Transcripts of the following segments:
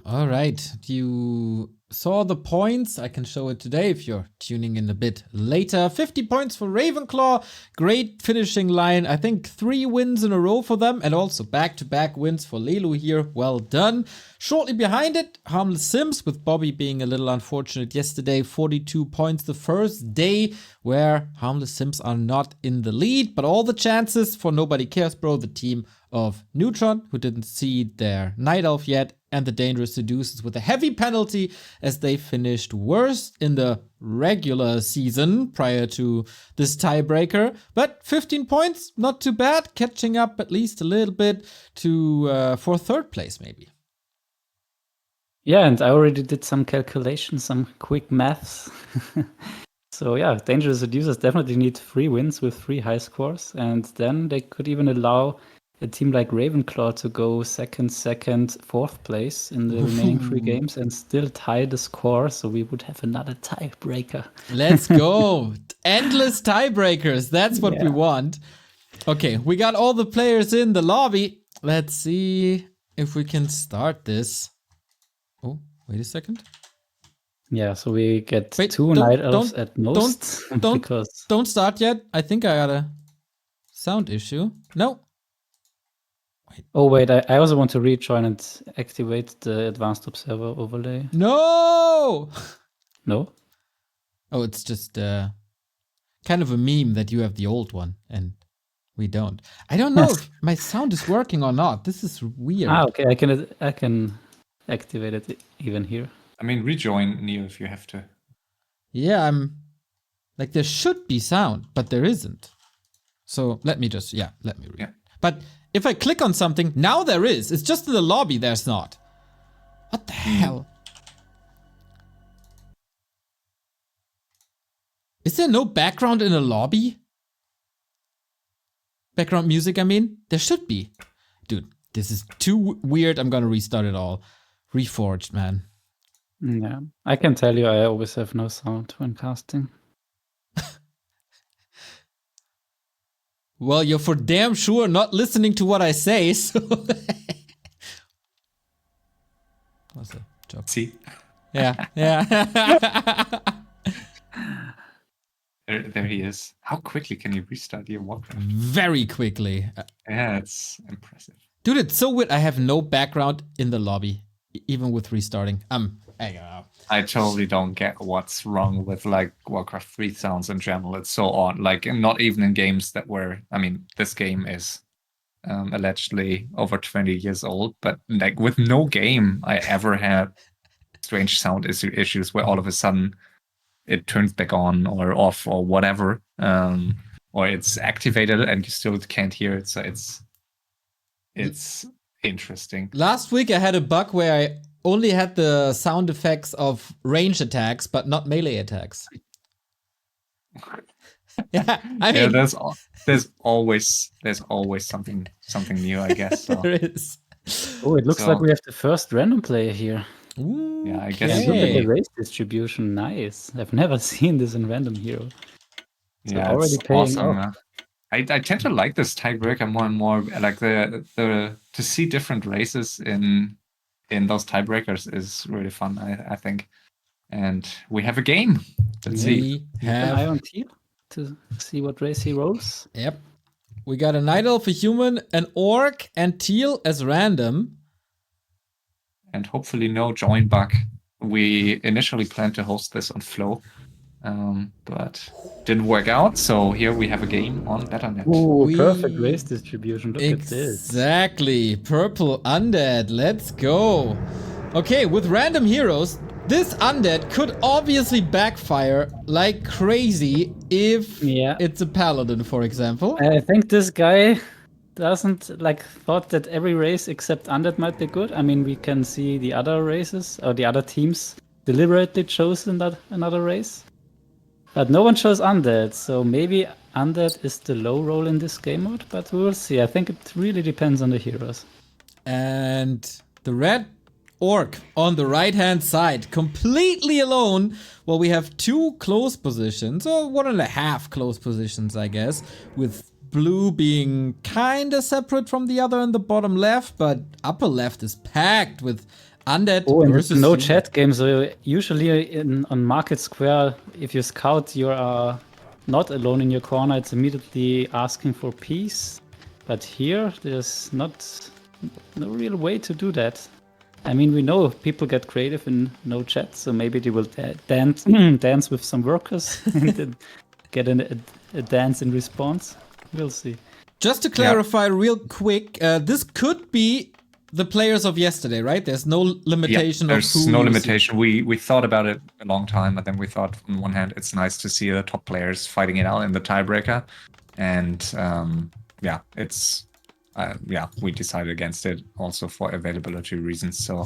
All right, you saw the points. I can show it today if you're tuning in a bit later. 50 points for Ravenclaw. Great finishing line. I think 3 wins in a row for them and also back-to-back wins for Lelu here. Well done. Shortly behind it, Harmless Sims, with Bobby being a little unfortunate yesterday. 42 points the first day where Harmless Sims are not in the lead, but all the chances for Nobody Cares Bro, the team of Neutron, who didn't see their Night Elf yet, and the Dangerous Seducers with a heavy penalty as they finished worst in the regular season prior to this tiebreaker. But 15 points, not too bad, catching up at least a little bit to for third place maybe. Yeah, and I already did some calculations, some quick maths. So yeah, Dangerous Seducers definitely need 3 wins with 3 high scores, and then they could even allow a team like Ravenclaw to go second, fourth place in the remaining 3 games and still tie the score, so we would have another tiebreaker. Let's go. Endless tiebreakers. That's what we want. Okay, we got all the players in the lobby. Let's see if we can start this. Oh, wait a second. Yeah, so we get 2 Night Elves at most. Don't start yet. I think I got a sound issue. No. Wait. Oh, wait, I also want to rejoin and activate the Advanced Observer overlay. No! No? Oh, it's just kind of a meme that you have the old one and we don't. I don't know if my sound is working or not. This is weird. Okay, I can activate it even here. I mean, rejoin, Neo, if you have to. Yeah, I'm... Like, there should be sound, but there isn't. So, let me read. Yeah. But if I click on something, now there is. It's just in the lobby there's not. What the hell? Is there no background in a lobby? Background music, I mean? There should be. Dude, this is too weird. I'm gonna restart it all. Reforged, man. Yeah, I can tell you I always have no sound when casting. Well, you're for damn sure not listening to what I say, so... What's the job? See? Yeah. There he is. How quickly can you restart your Warcraft? Very quickly. Yeah, it's impressive. Dude, it's so weird. I have no background in the lobby, even with restarting. I totally don't get what's wrong with like Warcraft 3 sounds in general. It's so odd. Like, not even in games that were. I mean, this game is allegedly over 20 years old, but like with no game I ever had strange sound issues where all of a sudden it turns back on or off or whatever, or it's activated and you still can't hear it. So it's interesting. Last week I had a bug where I only had the sound effects of range attacks, but not melee attacks. Yeah, I mean, there's always something new, I guess. So. There is. Oh, it looks like we have the first random player here. Ooh, yeah, I guess. Look at the race distribution. Nice. I've never seen this in Random Hero. So yeah, already it's paying awesome. off. I tend to like this tiebreaker more and more. Like the to see different races in those tiebreakers is really fun, I think. And we have a game. Let's see. Have an eye on Teal to see what race he rolls. Yep. We got a Night Elf, a human, an orc, and Teal as random. And hopefully no join bug. We initially planned to host this on Flow, but didn't work out. So here we have a game on BetterNet. Ooh, perfect race distribution. Look at this. Exactly. Purple Undead. Let's go. Okay, with random heroes, this Undead could obviously backfire like crazy if it's a Paladin, for example. I think this guy doesn't thought that every race except Undead might be good. I mean, we can see the other races or the other teams deliberately chosen another race. But no one chose Undead, so maybe Undead is the low roll in this game mode, but we will see. I think it really depends on the heroes. And the red orc on the right-hand side, completely alone. Well, we have 2 close positions, or 1.5 close positions, I guess, with blue being kinda separate from the other in the bottom left, but upper left is packed with Undead Oh, and it's versus a no human. chat game. So usually on Market Square, if you scout, you are not alone in your corner. It's immediately asking for peace. But here, there's no real way to do that. I mean, we know people get creative in no chat, so maybe they will dance dance with some workers and then get a dance in response. We'll see. Just to clarify real quick, this could be the players of yesterday, right? There's no limitation there's of who no you limitation. We thought about it a long time, and then we thought, on one hand, it's nice to see the top players fighting it out in the tiebreaker, and yeah, it's we decided against it also for availability reasons. So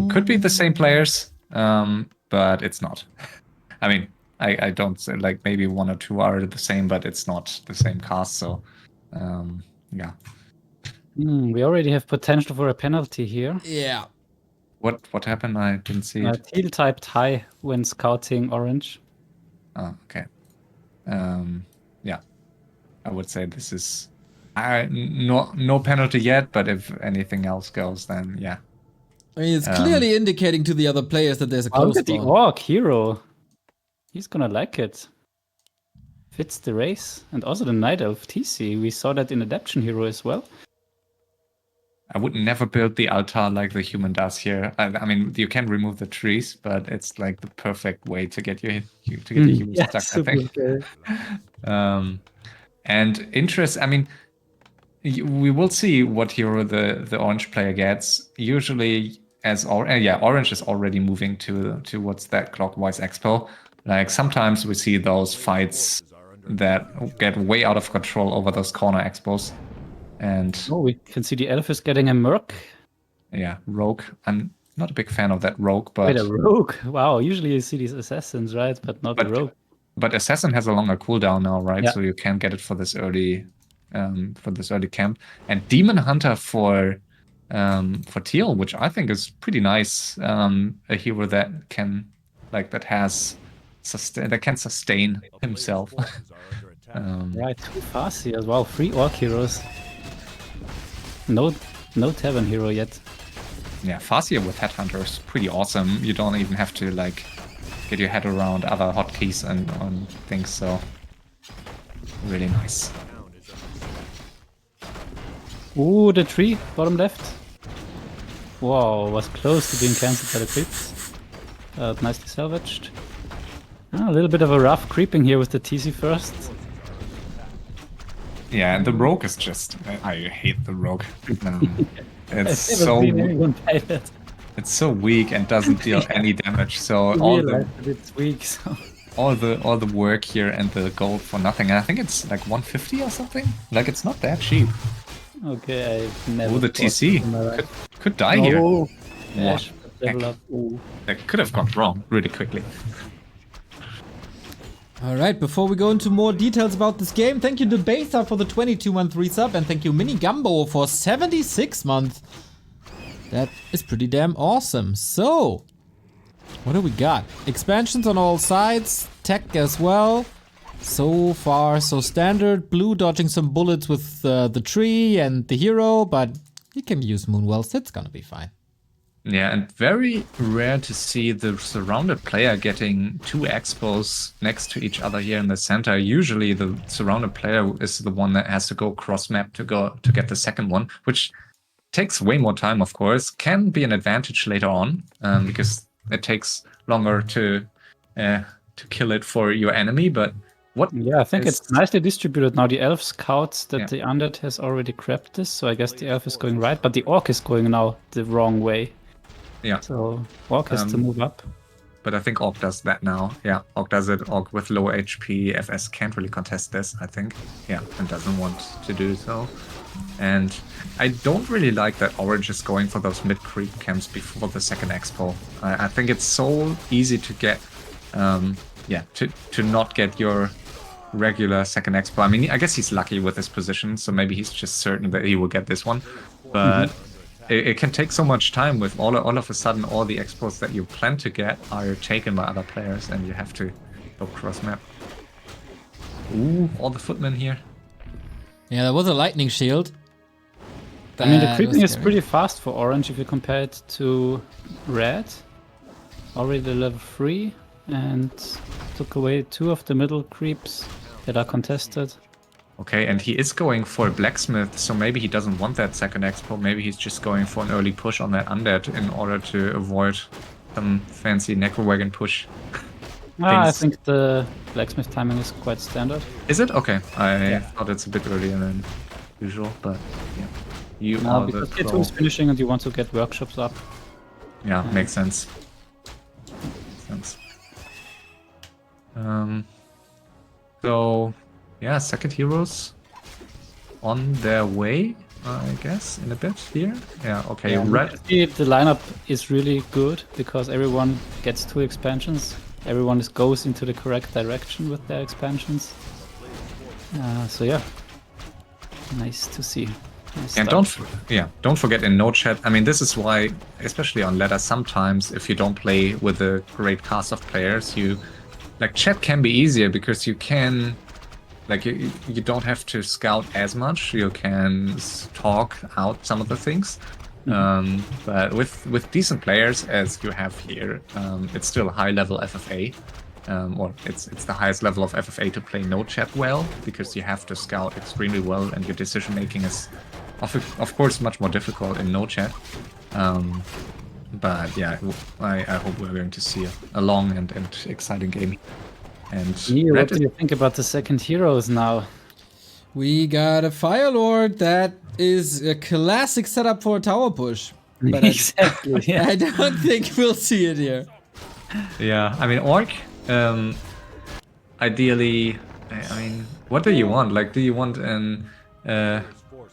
could be the same players, but it's not. I mean, I don't say, like, maybe one or two are the same, but it's not the same cast. So yeah. We already have potential for a penalty here. Yeah. What happened? I didn't see it. Teal typed high when scouting orange. Oh, okay. Yeah, I would say this is no penalty yet, but if anything else goes, then yeah. I mean, it's clearly indicating to the other players that there's a Oh, close look at the spawn. orc hero. He's gonna like it. Fits the race. And also the Night Elf TC. We saw that in Adaption Hero as well. I would never build the altar like the human does here. I mean, you can remove the trees, but it's like the perfect way to get your humans stuck, I think. And interest, I mean, we will see what hero the orange player gets. Usually, orange is already moving towards that clockwise expo. Like, sometimes we see those fights that get way out of control over those corner expos. And we can see the elf is getting a merc. Yeah, rogue. I'm not a big fan of that rogue, but wait, a rogue. Wow, usually you see these assassins, right? But not a rogue. But assassin has a longer cooldown now, right? Yeah. So you can get it for this early camp. And demon hunter for teal, which I think is pretty nice. A hero that can sustain himself. Right, too fast here as well. 3 orc heroes. No tavern hero yet. Yeah, Farseer with Headhunter is pretty awesome. You don't even have to like get your head around other hotkeys and things, so really nice. Ooh, the tree, bottom left. Whoa, was close to being cancelled by the creeps. Nicely salvaged. A little bit of a rough creeping here with the TC first. Yeah, and the rogue is just... I hate the rogue. It's so weak and doesn't deal any damage. So it's weak. So all the work here and the gold for nothing. And I think it's like 150 or something. Like, it's not that cheap. Okay, I've never. Oh, the TC could die here. Yeah, That could have gone wrong really quickly. Alright, before we go into more details about this game, thank you Debasa for the 22-month resub, and thank you Mini Gumbo for 76 months. That is pretty damn awesome. So, what do we got? Expansions on all sides, tech as well. So far, so standard. Blue dodging some bullets with the tree and the hero, but he can use Moonwells, it's gonna be fine. Yeah, and very rare to see the surrounded player getting 2 expos next to each other here in the center. Usually the surrounded player is the one that has to go cross map to get the second one, which takes way more time, of course. Can be an advantage later on, because it takes longer to kill it for your enemy, but I think it's nicely distributed now. The elf scouts that the undead has already grabbed this, so I guess the elf is going right, but the orc is going now the wrong way. Yeah. So orc has to move up. But I think orc does that now. Yeah, orc does it. Orc with low HP. FS can't really contest this, I think. Yeah, and doesn't want to do so. And I don't really like that orange is going for those mid-creep camps before the second expo. I think it's so easy to get, to not get your regular second expo. I mean, I guess he's lucky with his position, so maybe he's just certain that he will get this one. But it can take so much time with all of a sudden all the expos that you plan to get are taken by other players and you have to go cross map. Ooh, all the footmen here. Yeah, there was a lightning shield. I mean, the That creeping was is scary. pretty fast for orange if you compare it to red. Already level 3 and took away 2 of the middle creeps that are contested. Okay, and he is going for a blacksmith, so maybe he doesn't want that second expo. Maybe he's just going for an early push on that undead in order to avoid some fancy necro wagon push. I Things. think the blacksmith timing is quite standard. Is it? Okay. I Yeah. thought it's a bit earlier than usual, but yeah. You No, are the because Tier 2 pro. is finishing and you want to get workshops up. Yeah, makes sense. Makes sense. So, yeah, second heroes on their way, I guess, in a bit here. Yeah, okay, Yeah, red. the lineup is really good because everyone gets 2 expansions. Everyone goes into the correct direction with their expansions. So yeah, nice to see. Nice And start. don't forget in no chat. I mean, this is why, especially on ladder, sometimes if you don't play with a great cast of players, chat can be easier because you can, you don't have to scout as much. You can talk out some of the things. But with decent players as you have here, it's still a high level FFA. Or it's the highest level of FFA to play no chat well, because you have to scout extremely well, and your decision making is of course much more difficult in no chat. But yeah, I hope we're going to see a long and exciting game. And What do you think about the second heroes now? We got a Fire Lord that is a classic setup for a tower push. But Exactly, yeah. I don't think we'll see it here. Yeah, I mean, Orc, ideally, I mean, what do you want? Like, do you want an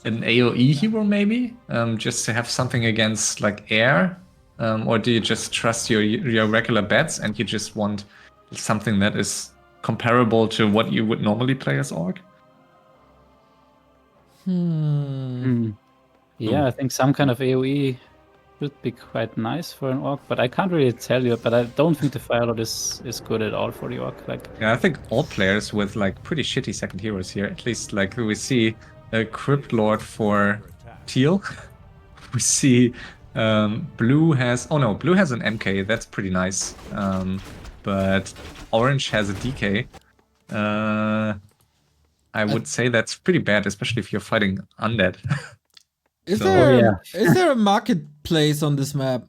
AoE hero maybe? Just to have something against like air? Or do you just trust your regular bets and you just want something that is comparable to what you would normally play as Orc? Yeah, I think some kind of AoE should be quite nice for an Orc, but I can't really tell you. But I don't think the Fire Lord is good at all for the Orc. Like, yeah, I think all players with like pretty shitty second heroes here, at least like we see a Crypt Lord for teal. We see blue has blue has an MK, that's pretty nice. But orange has a DK. I would say that's pretty bad, especially if you're fighting undead. Is So- there a marketplace on this map?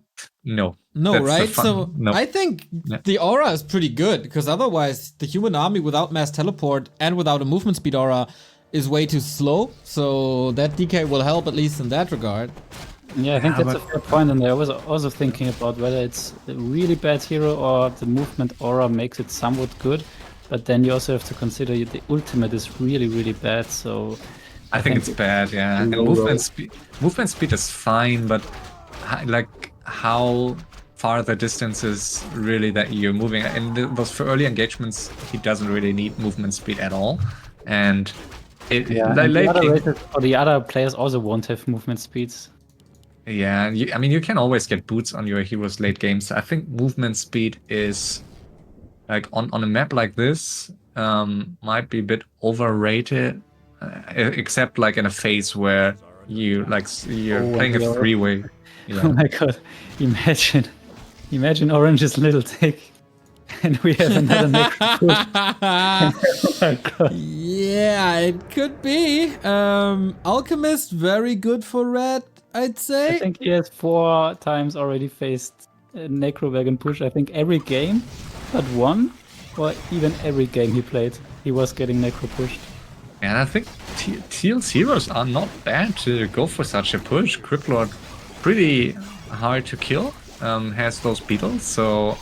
No. No, That's the right? fun- So no. I think Yeah. the aura is pretty good, because otherwise the human army without mass teleport and without a movement speed aura is way too slow. So that DK will help at least in that regard. yeah, I think Yeah, that's a fair point. And I was also thinking about whether it's a really bad hero or the movement aura makes it somewhat good. But then you also have to consider the ultimate is really, really bad. So I think it's bad, yeah. And low movement speed is fine, but how far the distance is really that you're moving. And those for early engagements, he doesn't really need movement speed at all. And and late the other game, races or the other players also won't have movement speeds. yeah, I mean, you can always get boots on your heroes late games. I think movement speed is like on a map like this might be a bit overrated, except like in a phase where you're playing a and three-way. Oh Yeah. my god! Imagine Orange's little take, and we have another necro push. Oh my god! Yeah, it could be. Alchemist, very good for red, I'd say. I think he has 4 times already faced a necro wagon push. I think every game but one, or even every game he played, he was getting necro pushed. And I think Teal's heroes are not bad to go for such a push. Crypt Lord, pretty hard to kill, has those beetles, so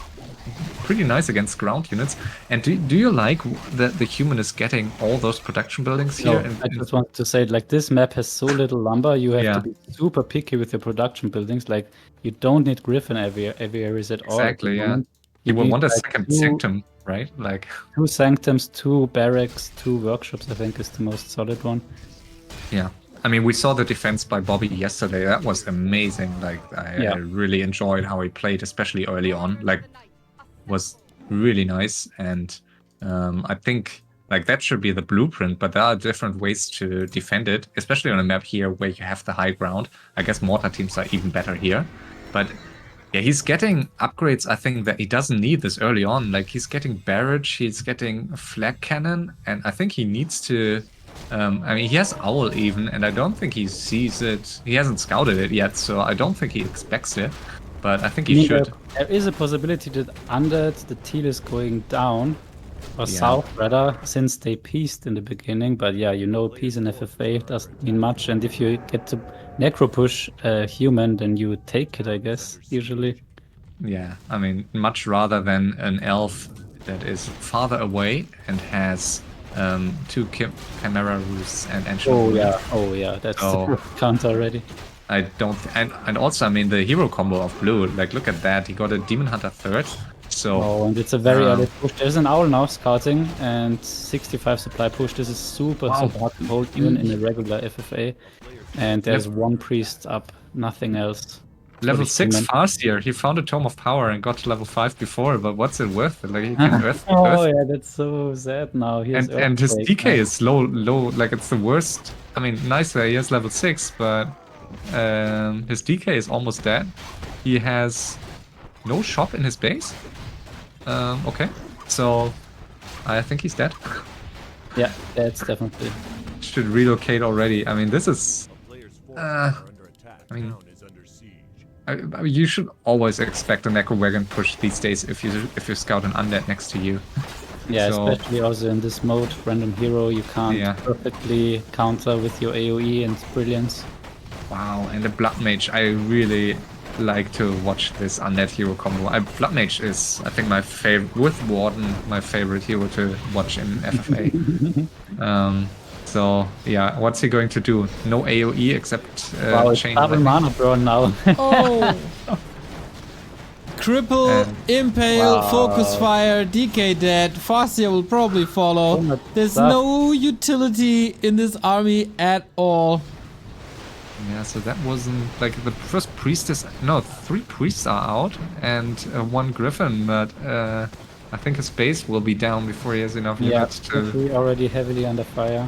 pretty nice against ground units. And do you like that the human is getting all those production buildings here? No, I just wanted to say, like, this map has so little lumber, you have Yeah. to be super picky with your production buildings. Like, you don't need Griffin aviaries at all. Exactly, yeah. You will need, want a like, second sanctum, right? Like 2 sanctums, 2 barracks, 2 workshops, I think is the most solid one. yeah. I mean, we saw the defense by Bobby yesterday. That was amazing. Like, I really enjoyed how he played, especially early on. Like, was really nice. And I think Like, that should be the blueprint, but there are different ways to defend it, especially on a map here where you have the high ground. I guess mortar teams are even better here. But yeah, he's getting upgrades, I think, that he doesn't need this early on. Like, he's getting barrage, he's getting flag cannon, and I think he needs to... I mean, he has Owl even, and I don't think he sees it. He hasn't scouted it yet, so I don't think he expects it. But I think he should. There is a possibility that under the teal is going down, or south rather, since they pieced in the beginning. But yeah, you know, piece in FFA doesn't mean much. And if you get to necro push a human, then you take it, I guess, usually. Yeah, I mean, much rather than an elf that is farther away and has 2 Chimera Roosts and Ancient Ruin. Oh yeah, that's the counter already. I don't, and also, I mean, the hero combo of blue, like, look at that, he got a Demon Hunter 3rd, so... Oh, and it's a very early push. There's an Owl now scouting, and 65 supply push. This is super hard to hold, even in a regular FFA. And there's one priest up, nothing else. Level 6 Farseer, he found a Tome of Power and got to level 5 before, but what's it worth? Like, he can earth. Oh yeah, that's so sad now. And his DK is low, like, it's the worst. I mean, nice that he has level 6, but his DK is almost dead. He has no shop in his base. Okay, so I think he's dead. Yeah, that's definitely. Should relocate already. I mean, this is... I mean... you should always expect a Necro Wagon push these days if you scout an undead next to you. Yeah, so, especially also in this mode, random hero, you can't perfectly counter with your AoE and brilliance. Wow, and the Blood Mage, I really like to watch this undead hero combo. Blood Mage is, I think, my favorite, with Warden, my favorite hero to watch in FFA. So, yeah, what's he going to do? No AoE except chain. Double mana burn now. Oh! Cripple, Impale, Focus Fire, DK dead, Farseer will probably follow. There's no utility in this army at all. Yeah, so that wasn't... Like, the first priestess... No, 3 priests are out and 1 griffin, but I think his base will be down before he has enough units to... Yeah, already heavily under fire.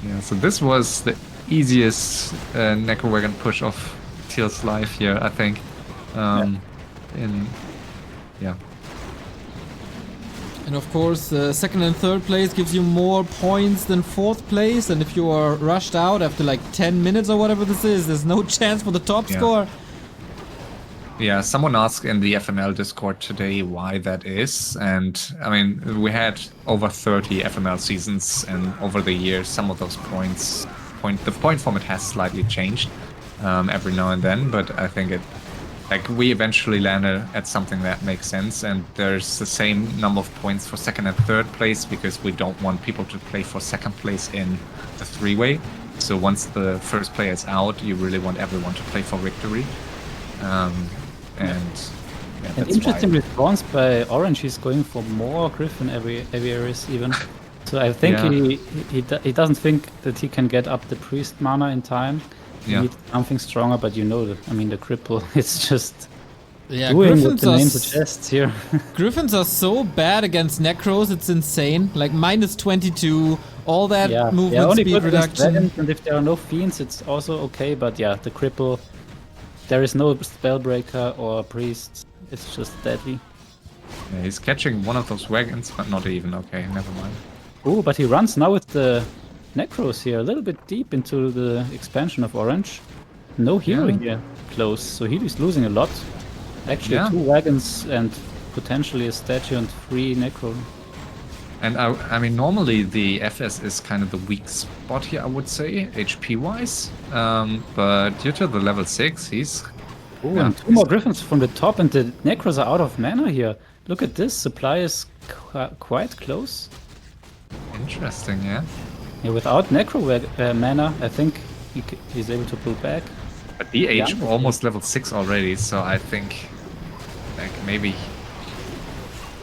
Yeah, so this was the easiest Necro Wagon push of Teal's life here, I think. And of course, second and third place gives you more points than fourth place. And if you are rushed out after like 10 minutes or whatever this is, there's no chance for the top score. Yeah, someone asked in the FML Discord today why that is. And I mean, we had over 30 FML seasons, and over the years, some of those the point format has slightly changed every now and then. But I think we eventually landed at something that makes sense, and there's the same number of points for second and third place because we don't want people to play for second place in the 3-way. So once the first player is out, you really want everyone to play for victory. An interesting response by Orange. He's going for more Griffin areas even. So I think he doesn't think that he can get up the priest mana in time. He needs something stronger, but you know that, I mean, the cripple is just doing what the name suggests here. Griffins are so bad against Necros, it's insane. Like minus 22, all that movement speed reduction. And if there are no fiends, it's also okay, but yeah, the cripple, there is no spellbreaker or priest. It's just deadly. Yeah, he's catching one of those wagons, but not even. Okay, never mind. Oh, but he runs now with the Necros here, a little bit deep into the expansion of Orange. No hero here close, so he is losing a lot. Actually, 2 wagons and potentially a statue and 3 Necro. And I mean, normally the FS is kind of the weak spot here, I would say, HP-wise. But due to the level 6, he's... Oh, and 2 more Griffins from the top, and the Necros are out of mana here. Look at this, supply is quite close. Interesting, yeah. Yeah, without Necro mana, I think he's able to pull back. But DH almost level 6 already, so I think like maybe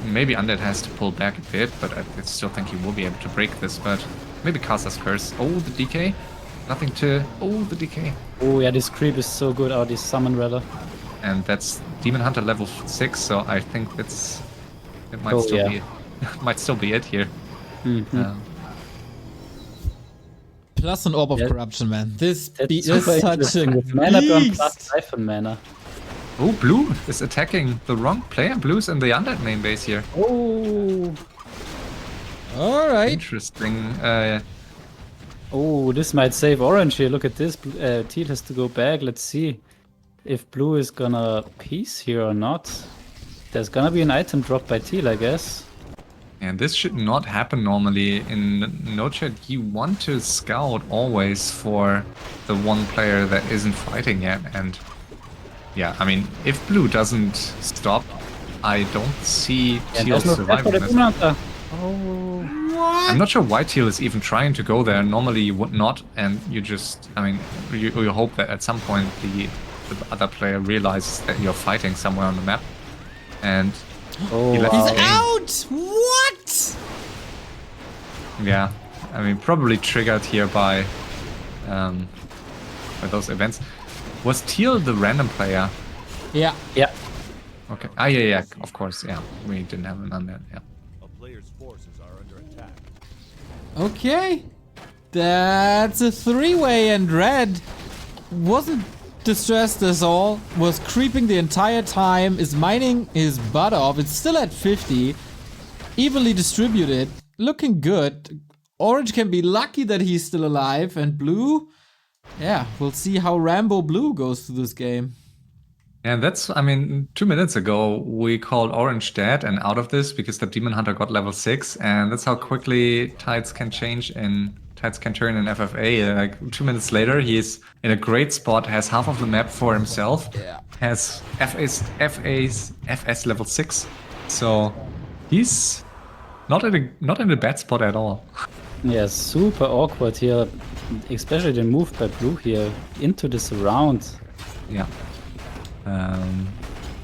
Undead has to pull back a bit, but I still think he will be able to break this, but maybe Casta's curse. Oh, the DK. Nothing to... Oh, the DK. Oh yeah, this creep is so good, this summon rather. And that's Demon Hunter level 6, so I think it might still be it here. Plus an Orb of Yeah. Corruption, man. This That's is super such interesting. a With mana burn beast. plus Siphon mana. Oh, blue is attacking the wrong player. Blue's in the undead main base here. Oh, All right. Interesting. oh, this might save orange here. Look at this. Teal has to go back. Let's see if blue is gonna piece here or not. There's gonna be an item drop by Teal, I guess. And this should not happen normally. In no chat, you want to scout always for the one player that isn't fighting yet. And yeah, I mean, if blue doesn't stop, I don't see Teal surviving this. Oh, I'm not sure why Teal is even trying to go there. Normally you would not, and you just, I mean, you hope that at some point the other player realizes that you're fighting somewhere on the map. And he lets He's the game. out! What? Yeah, I mean, probably triggered here by those events. Was Teal the random player? Yeah. yeah. Okay. Ah, yeah, of course, yeah. We didn't have him on that, yeah. A player's forces are under attack. Okay. That's a three-way, and red wasn't distressed at all, was creeping the entire time, is mining his butt off. It's still at 50. Evenly distributed. Looking good. Orange can be lucky that he's still alive, and blue, yeah, we'll see how Rambo Blue goes through this game. And that's, I mean, 2 minutes ago, we called Orange dead and out of this because the Demon Hunter got level 6. And that's how quickly tides can change and tides can turn in FFA. Like 2 minutes later, he's in a great spot, has half of the map for himself, has FS level 6. So he's not in a bad spot at all. Yeah, super awkward here, especially the move by blue here into the surround. Yeah.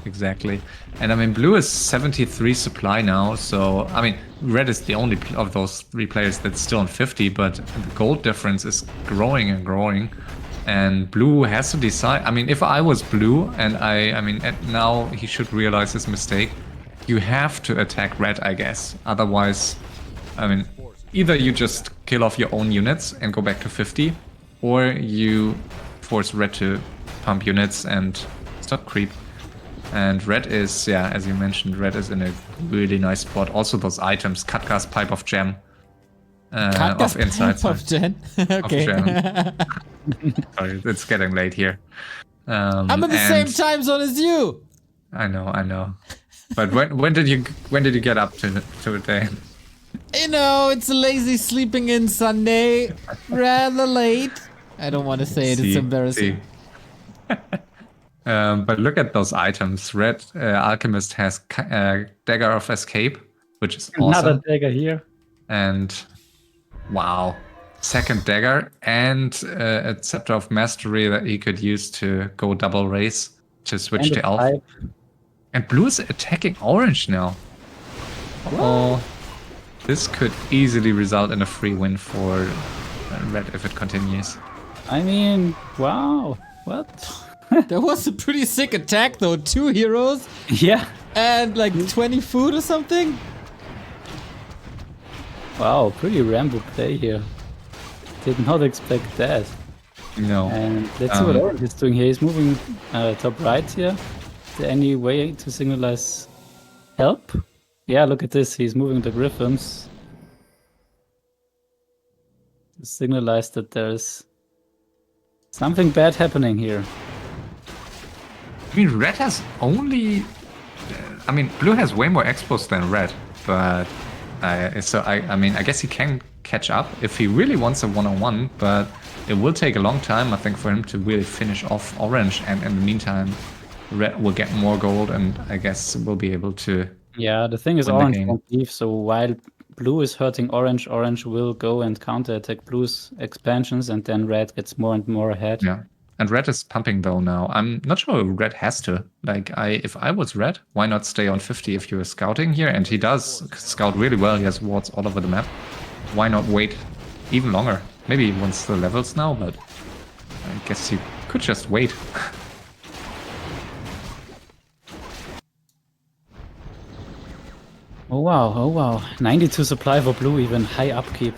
Exactly. And I mean, blue is 73 supply now, so I mean, red is the only of those three players that's still on 50, but the gold difference is growing and growing. And blue has to decide. I mean, if I was blue, and I mean, now he should realize his mistake. You have to attack red, I guess. Otherwise, I mean, either you just kill off your own units and go back to 50, or you force red to pump units and stop creep. And red is, yeah, as you mentioned, red is in a really nice spot. Also those items, Katka's Pipe of Gem. Of insights. Of Gen. Okay. Sorry, it's getting late here. I'm in the same time zone as you. I know. But when did you get up to today? You know, it's a lazy sleeping in Sunday. Rather late. I don't want to say it. It's embarrassing. But look at those items. Red Alchemist has Dagger of Escape, which is awesome. Another dagger here. And wow, second dagger and a Scepter of Mastery that he could use to go double race to switch to elf. Pipe. And blue is attacking orange now. Oh, this could easily result in a free win for red if it continues. I mean, wow. What? That was a pretty sick attack though. 2 heroes Yeah. and like 20 food or something. Wow, pretty Rambo play here. Did not expect that. No. And let's see what Orange is doing here. He's moving top right here. Is there any way to signalize help? Yeah, look at this. He's moving the Griffins. To signalize that there's something bad happening here. I mean, red has only... I mean, blue has way more expos than red, but... I mean, I guess he can catch up if he really wants a one-on-one, but it will take a long time, I think, for him to really finish off orange, and in the meantime, red will get more gold, and I guess we'll be able to... Yeah, the thing is win the orange game. won't leave, so while blue is hurting orange, orange will go and counterattack blue's expansions, and then red gets more and more ahead. Yeah. And red is pumping though now. I'm not sure red has to. Like, if I was red, why not stay on 50 if you're scouting here? And he does scout really well. He has wards all over the map. Why not wait even longer? Maybe he wants the levels now, but I guess he could just wait. Oh wow. 92 supply for blue, even high upkeep.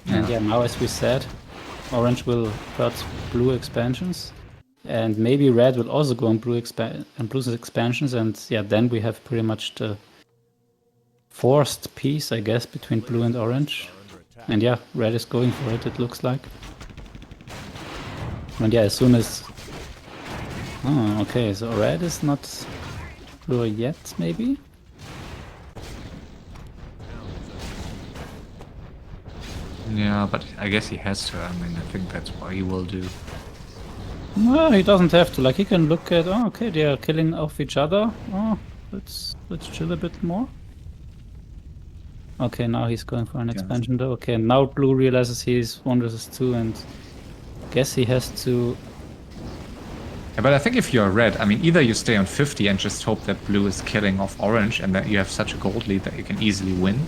And yeah, now as we said, orange will hurt blue expansions. And maybe red will also go on blue's expansions. And yeah, then we have pretty much the forced peace, I guess, between blue and orange. And yeah, red is going for it looks like. And yeah, as soon as... Oh, okay, so red is not blue yet, maybe? Yeah, but I guess he has to. I mean, I think that's what he will do. No, he doesn't have to. Like, he can look at, oh, okay, they are killing off each other. Oh, let's chill a bit more. Okay, now he's going for an expansion though. Okay, and now blue realizes he's 1 versus 2 and guess he has to... Yeah, but I think if you're red, I mean, either you stay on 50 and just hope that blue is killing off orange and that you have such a gold lead that you can easily win.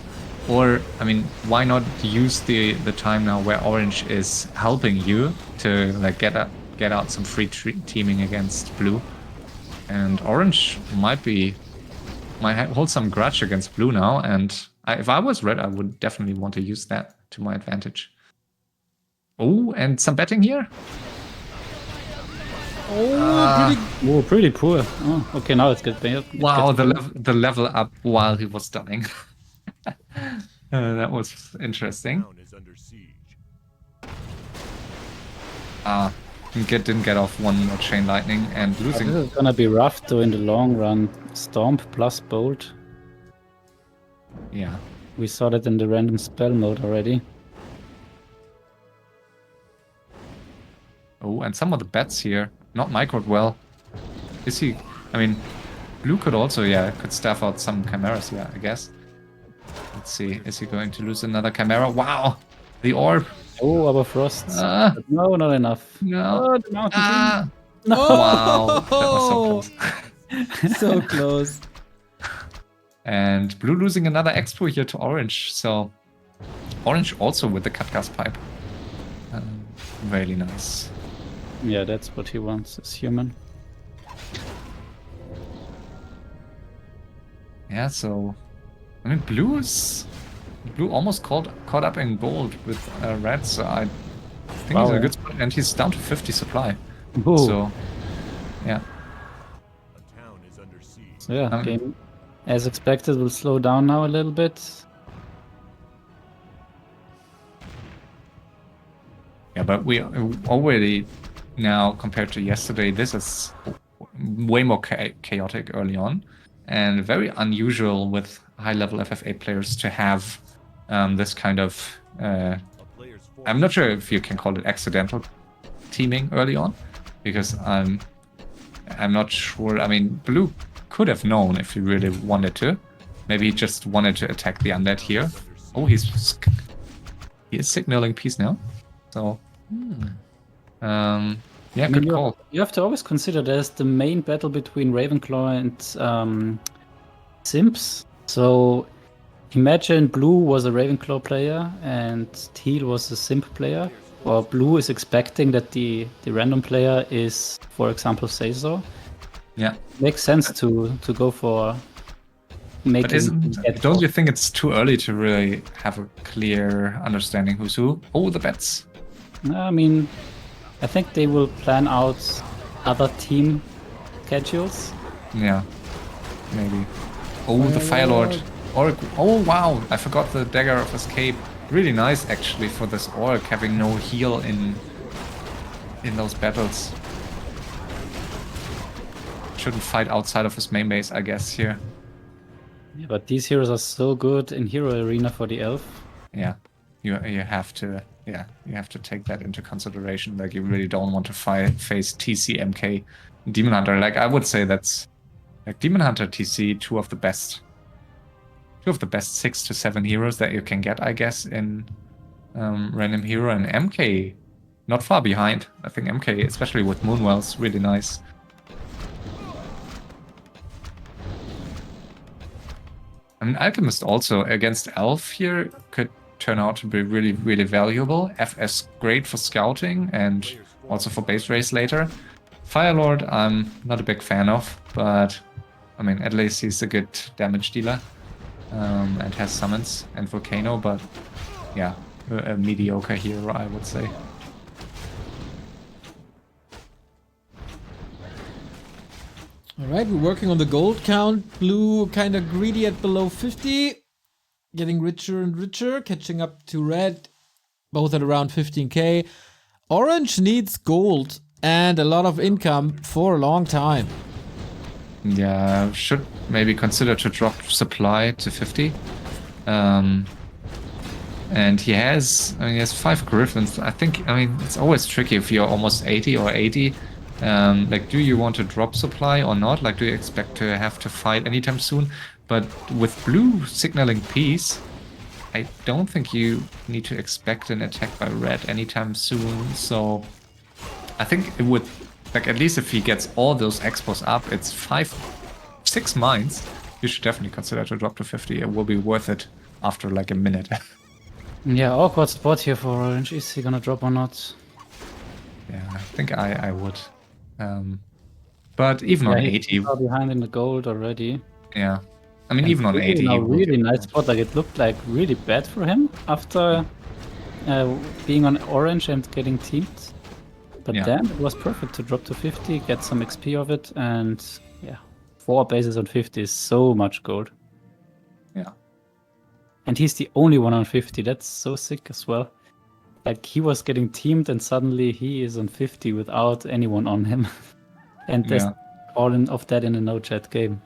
Or, I mean, why not use the time now where orange is helping you to like get out some free teaming against blue, and orange might hold some grudge against blue now. And if I was red, I would definitely want to use that to my advantage. Oh, and some betting here. Oh, pretty poor. Oh, okay, now it's good. Wow, the level up while he was stunning. That was interesting. Town is under siege. Didn't get off one more chain lightning and losing. This is gonna be rough though in the long run. Stomp plus bolt. Yeah. We saw that in the random spell mode already. Oh, and some of the bets here. Not microed well. Is he... I mean, blue could also, could staff out some chimeras here, I guess. Let's see. Is he going to lose another chimera? Wow! The orb! Oh, our frost. No, not enough. No. Oh, the mountain king. No. Wow, that was so close. So close. And blue losing another expo here to orange. So orange also with the cut gas pipe. Really nice. Yeah, that's what he wants as human. Yeah, so I mean, blue almost caught up in gold with red. So I think he's in a good spot, and he's down to 50 supply. Ooh. So yeah. A town is under siege. So yeah, game as expected will slow down now a little bit. Yeah, but we already now, compared to yesterday, this is way more chaotic early on, and very unusual with high-level FFA players to have this kind of... I'm not sure if you can call it accidental teaming early on, because I'm not sure. I mean, blue could have known if he really wanted to. Maybe he just wanted to attack the undead here. Oh, he is signaling peace now. So, yeah, good call. You have to always consider there's the main battle between Ravenclaw and Simps. So imagine blue was a Ravenclaw player and teal was a Simp player. Or blue is expecting that the random player is, for example, Caesar. Yeah. Makes sense to go for making... But don't you think it's too early to really have a clear understanding who's who? Oh, the bets. I mean, I think they will plan out other team schedules. Yeah, maybe. Oh, the Fire Lord. Oh, wow. I forgot the Dagger of Escape. Really nice, actually, for this Orc having no heal in those battles. Shouldn't fight outside of his main base, I guess, here. Yeah, but these heroes are so good in Hero Arena for the elf. Yeah, you have to take that into consideration. Like, you really don't want to face TC, MK, Demon Hunter. Like, I would say that's like Demon Hunter, TC, two of the best 6 to 7 heroes that you can get, I guess, in random hero, and MK not far behind. I think MK, especially with Moonwell's, really nice. I mean, Alchemist also against Elf here could turn out to be really, really valuable. FS great for scouting and also for base race later. Firelord I'm not a big fan of, but I mean, at least he's a good damage dealer. and has summons and Volcano, but yeah, a mediocre hero, I would say. All right, we're working on the gold count. Blue kind of greedy at below 50. Getting richer and richer, catching up to red, both at around 15k. Orange needs gold and a lot of income for a long time. Yeah, should maybe consider to drop supply to 50. And he has 5 Griffins. I think, it's always tricky if you're almost 80 or 80. Like, do you want to drop supply or not? Like, do you expect to have to fight anytime soon? But with blue signaling peace, I don't think you need to expect an attack by red anytime soon. So I think it would, like, at least if he gets all those expos up, it's 6 mines. You should definitely consider to drop to 50. It will be worth it after like a minute. Yeah, awkward spot here for Orange. Is he gonna drop or not? Yeah, I think I would. But even on 80, he's far behind in the gold already. yeah. I mean, even on Blue 80, in he a will really get nice more. spot. Like, it looked like really bad for him after being on Orange and getting teamed. But Yeah. then it was perfect to drop to 50, get some XP of it, and yeah, 4 bases on 50 is so much gold. Yeah. And he's the only one on 50. That's so sick as well. Like, he was getting teamed and suddenly he is on 50 without anyone on him. And there's Yeah. all of that in a no-chat game.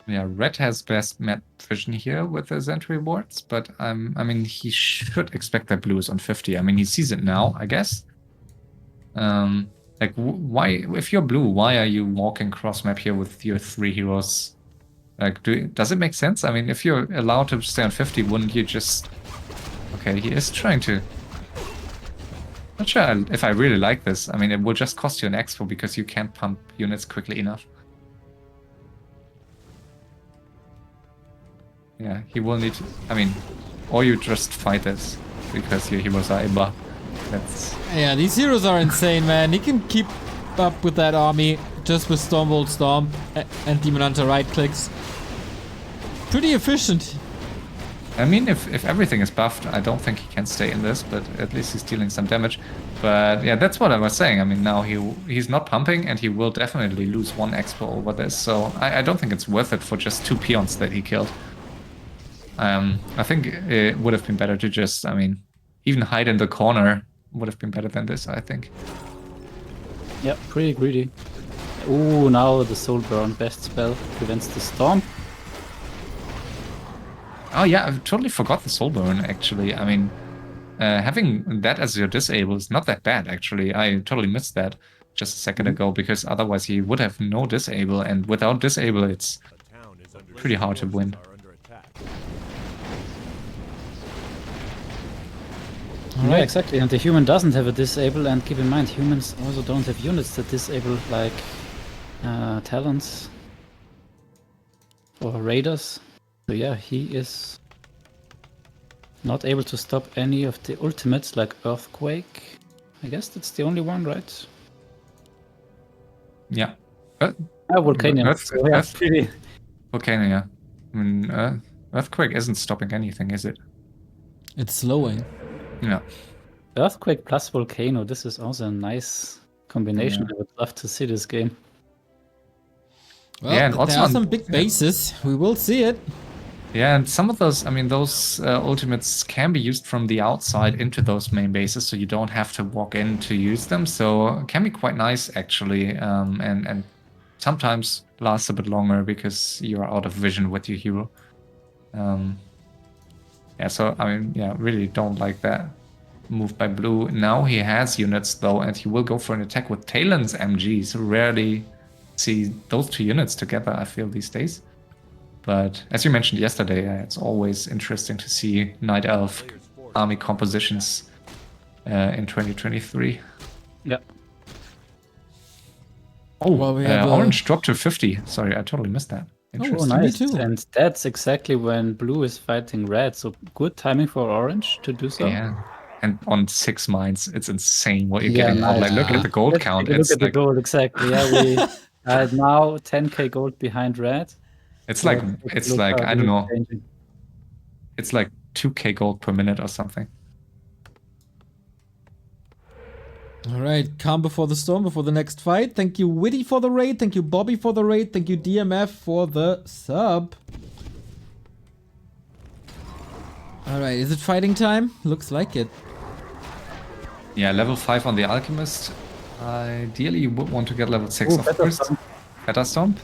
Yeah, red has best map vision here with his entry wards, but I mean, he should expect that blue is on 50. I mean, he sees it now, I guess. Like, why, if you're blue, why are you walking cross map here with your 3 heroes? Like, does it make sense? I mean, if you're allowed to stay on 50, wouldn't you just... Okay, he is trying to... Not sure if I really like this. I mean, it will just cost you an expo because you can't pump units quickly enough. Yeah, he will need to... I mean, or you just fight this because your heroes are Imba. That's... Yeah, these heroes are insane, man. He can keep up with that army just with Stormbolt Storm and Demon Hunter right clicks. Pretty efficient. I mean, if everything is buffed, I don't think he can stay in this, but at least he's dealing some damage. But yeah, that's what I was saying. I mean, now he's not pumping, and he will definitely lose 1 expo over this. So I don't think it's worth it for just 2 peons that he killed. I think it would have been better to just, I mean, even hide in the corner would have been better than this, I think. Yep, pretty greedy. Ooh, now the Soul Burn, best spell, prevents the storm. Oh yeah, I totally forgot the Soul Burn, actually. I mean, having that as your disable is not that bad, actually. I totally missed that just a second ago, because otherwise he would have no disable, and without disable it's A town is under pretty hard to win. are under attack. Yeah, exactly. And the human doesn't have a disable, and keep in mind, humans also don't have units that disable, like talents or raiders. So yeah, he is not able to stop any of the ultimates, like Earthquake. I guess that's the only one, right? Yeah. Volcanion. So yeah, pretty. Volcano, yeah. I mean, Earthquake isn't stopping anything, is it? It's slowing. Yeah. Earthquake plus Volcano. This is also a nice combination. Yeah. I would love to see this game. Well, Yeah, and also there are on- some big bases. We will see it. Yeah, and some of those, I mean, those ultimates can be used from the outside into those main bases, so you don't have to walk in to use them. So it can be quite nice, actually, and sometimes lasts a bit longer because you're out of vision with your hero. Yeah, so, I mean, yeah, really don't like that move by blue. Now he has units, though, and he will go for an attack with Talon's MGs. Rarely see those 2 units together, I feel, these days. But as you mentioned yesterday, it's always interesting to see Night Elf army compositions in 2023. Yeah. Oh, Well, we have, orange dropped to 50. Sorry, I totally missed that. Oh, Interesting. Me nice. too. And that's exactly when blue is fighting red. So good timing for orange to do so. Yeah. And on 6 mines, it's insane what you're Yeah, getting out. Like, nice. look at the gold Let's count. take a look It's at the like, gold, exactly. Yeah, Now 10k gold behind red. It's So like let's take a look how I this don't is know. changing. It's like 2k gold per minute or something. All right, calm before the storm, before the next fight. Thank you, Witty, for the raid. Thank you, Bobby, for the raid. Thank you, DMF, for the sub. All right, is it fighting time? Looks like it. Yeah, level 5 on the Alchemist. Ideally, you would want to get level 6, Ooh, of better course. stomp. Better Stomp.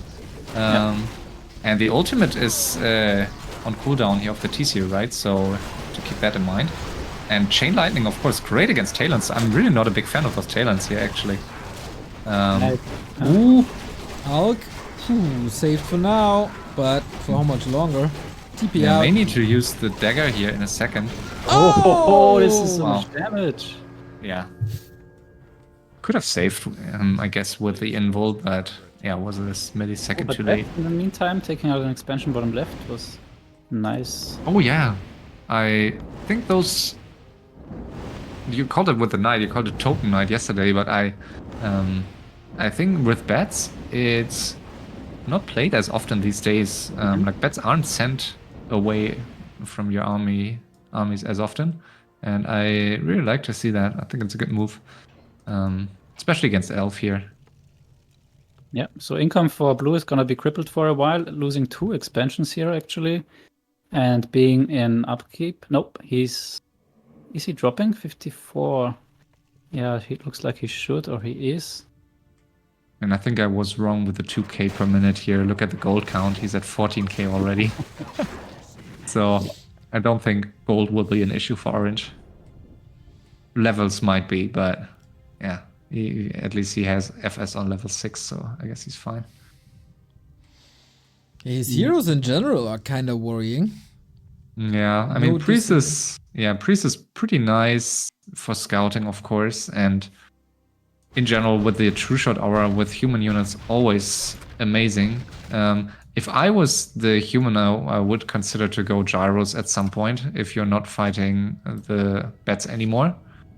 And the ultimate is on cooldown here of the TC, right? So to keep that in mind. And Chain Lightning, of course, great against Talons. I'm really not a big fan of those Talons here, actually. Ooh. Alk, saved for now, but for how much longer? TP Yeah, out. may need to use the dagger here in a second. Oh, this is so Wow. much damage. Yeah. Could have saved, I guess, with the invul, but yeah, was this millisecond But too that, late. in the meantime, taking out an expansion bottom left was nice. Oh yeah, I think those. You called it with the knight. You called it token knight yesterday, but I think with bats it's not played as often these days. Like bats aren't sent away from your armies as often, and I really like to see that. I think it's a good move, especially against elf here. Yeah, so income for blue is going to be crippled for a while, losing 2 expansions here actually, and being in upkeep. Nope, is he dropping 54? Yeah, he looks like he should, or he is. And I think I was wrong with the 2k per minute here. Look at the gold count. He's at 14k already. So I don't think gold will be an issue for orange. Levels might be, but yeah, at least he has FS on level 6, so I guess he's fine. His heroes in general are kind of worrying. Yeah, I mean, Priest is pretty nice for scouting, of course, and in general with the True Shot aura with human units, always amazing. If I was the human, I would consider to go gyros at some point if you're not fighting the bats anymore.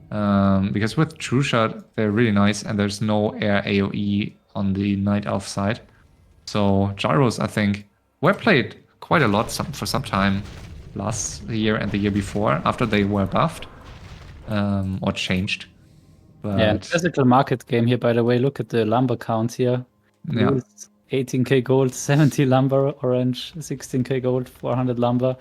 Because with True Shot, they're really nice and there's no air AoE on the Night Elf side. So gyros, I think, were played quite a lot for some time last year and the year before after they were buffed or changed. But yeah, physical market game here, by the way. Look at the lumber count here. Yeah. 18k gold, 70 lumber, orange, 16k gold, 400 lumber.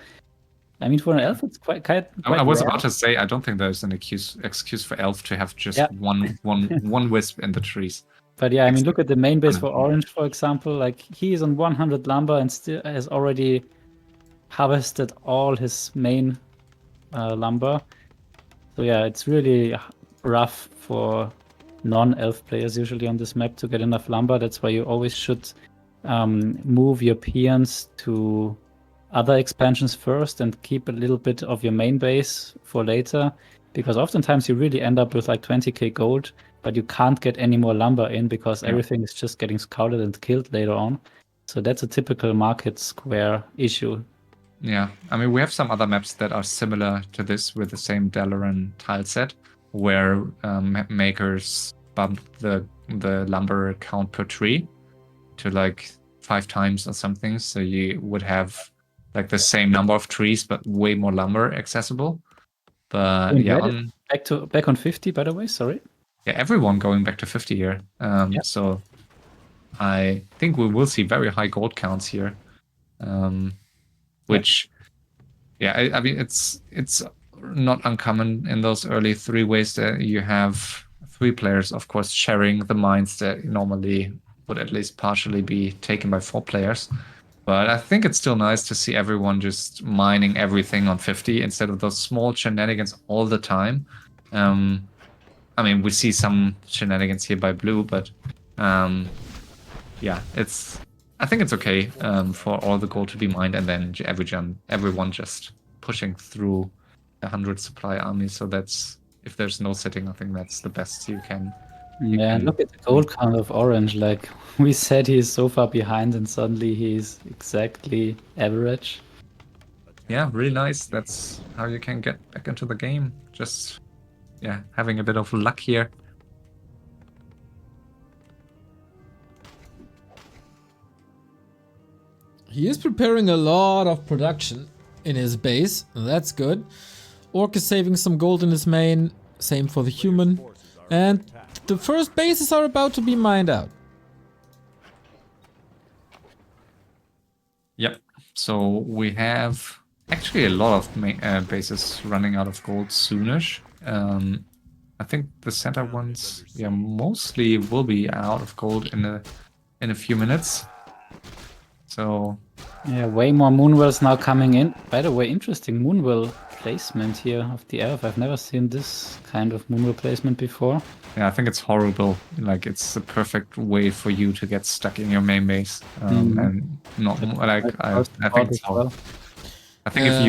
I mean, for an elf, it's quite I was rare. about to say, I don't think there's an excuse for elf to have just one wisp in the trees. But yeah, I mean, look at the main base for orange, for example. Like, he is on 100 lumber and still has already harvested all his main lumber. So yeah, it's really rough for non-elf players usually on this map to get enough lumber. That's why you always should move your peons to other expansions first and keep a little bit of your main base for later. Because oftentimes you really end up with like 20k gold, but you can't get any more lumber in because everything is just getting scouted and killed later on. So that's a typical market square issue. Yeah, I mean, we have some other maps that are similar to this with the same Dalaran tile set, where map makers bump the lumber count per tree to like 5 times or something. So you would have like the same number of trees, but way more lumber accessible. But back on 50, by the way. Sorry. Yeah, everyone going back to 50 here. So I think we will see very high gold counts here. Which, I mean, it's not uncommon in those early 3 ways that you have 3 players, of course, sharing the mines that normally would at least partially be taken by 4 players. But I think it's still nice to see everyone just mining everything on 50 instead of those small shenanigans all the time. I mean, we see some shenanigans here by blue, but yeah, I think it's okay for all the gold to be mined and then everyone just pushing through 100 supply army. So that's, if there's no sitting, I think that's the best you can. Yeah, and look at the gold count of orange. Like we said, he's so far behind, and suddenly he's exactly average. Yeah, really nice. That's how you can get back into the game. Just, having a bit of luck here. He is preparing a lot of production in his base. That's good. Orc is saving some gold in his main. Same for the human. And the first bases are about to be mined out. Yep. So we have actually a lot of bases running out of gold soonish. I think the center ones, yeah, mostly will be out of gold in a few minutes. So Yeah, way more Moonwells now coming in. By the way, interesting Moonwell placement here of the elf. I've never seen this kind of Moonwell placement before. yeah, I think it's horrible. Like it's the perfect way for you to get stuck in your main base, and not like I think it's horrible. I think if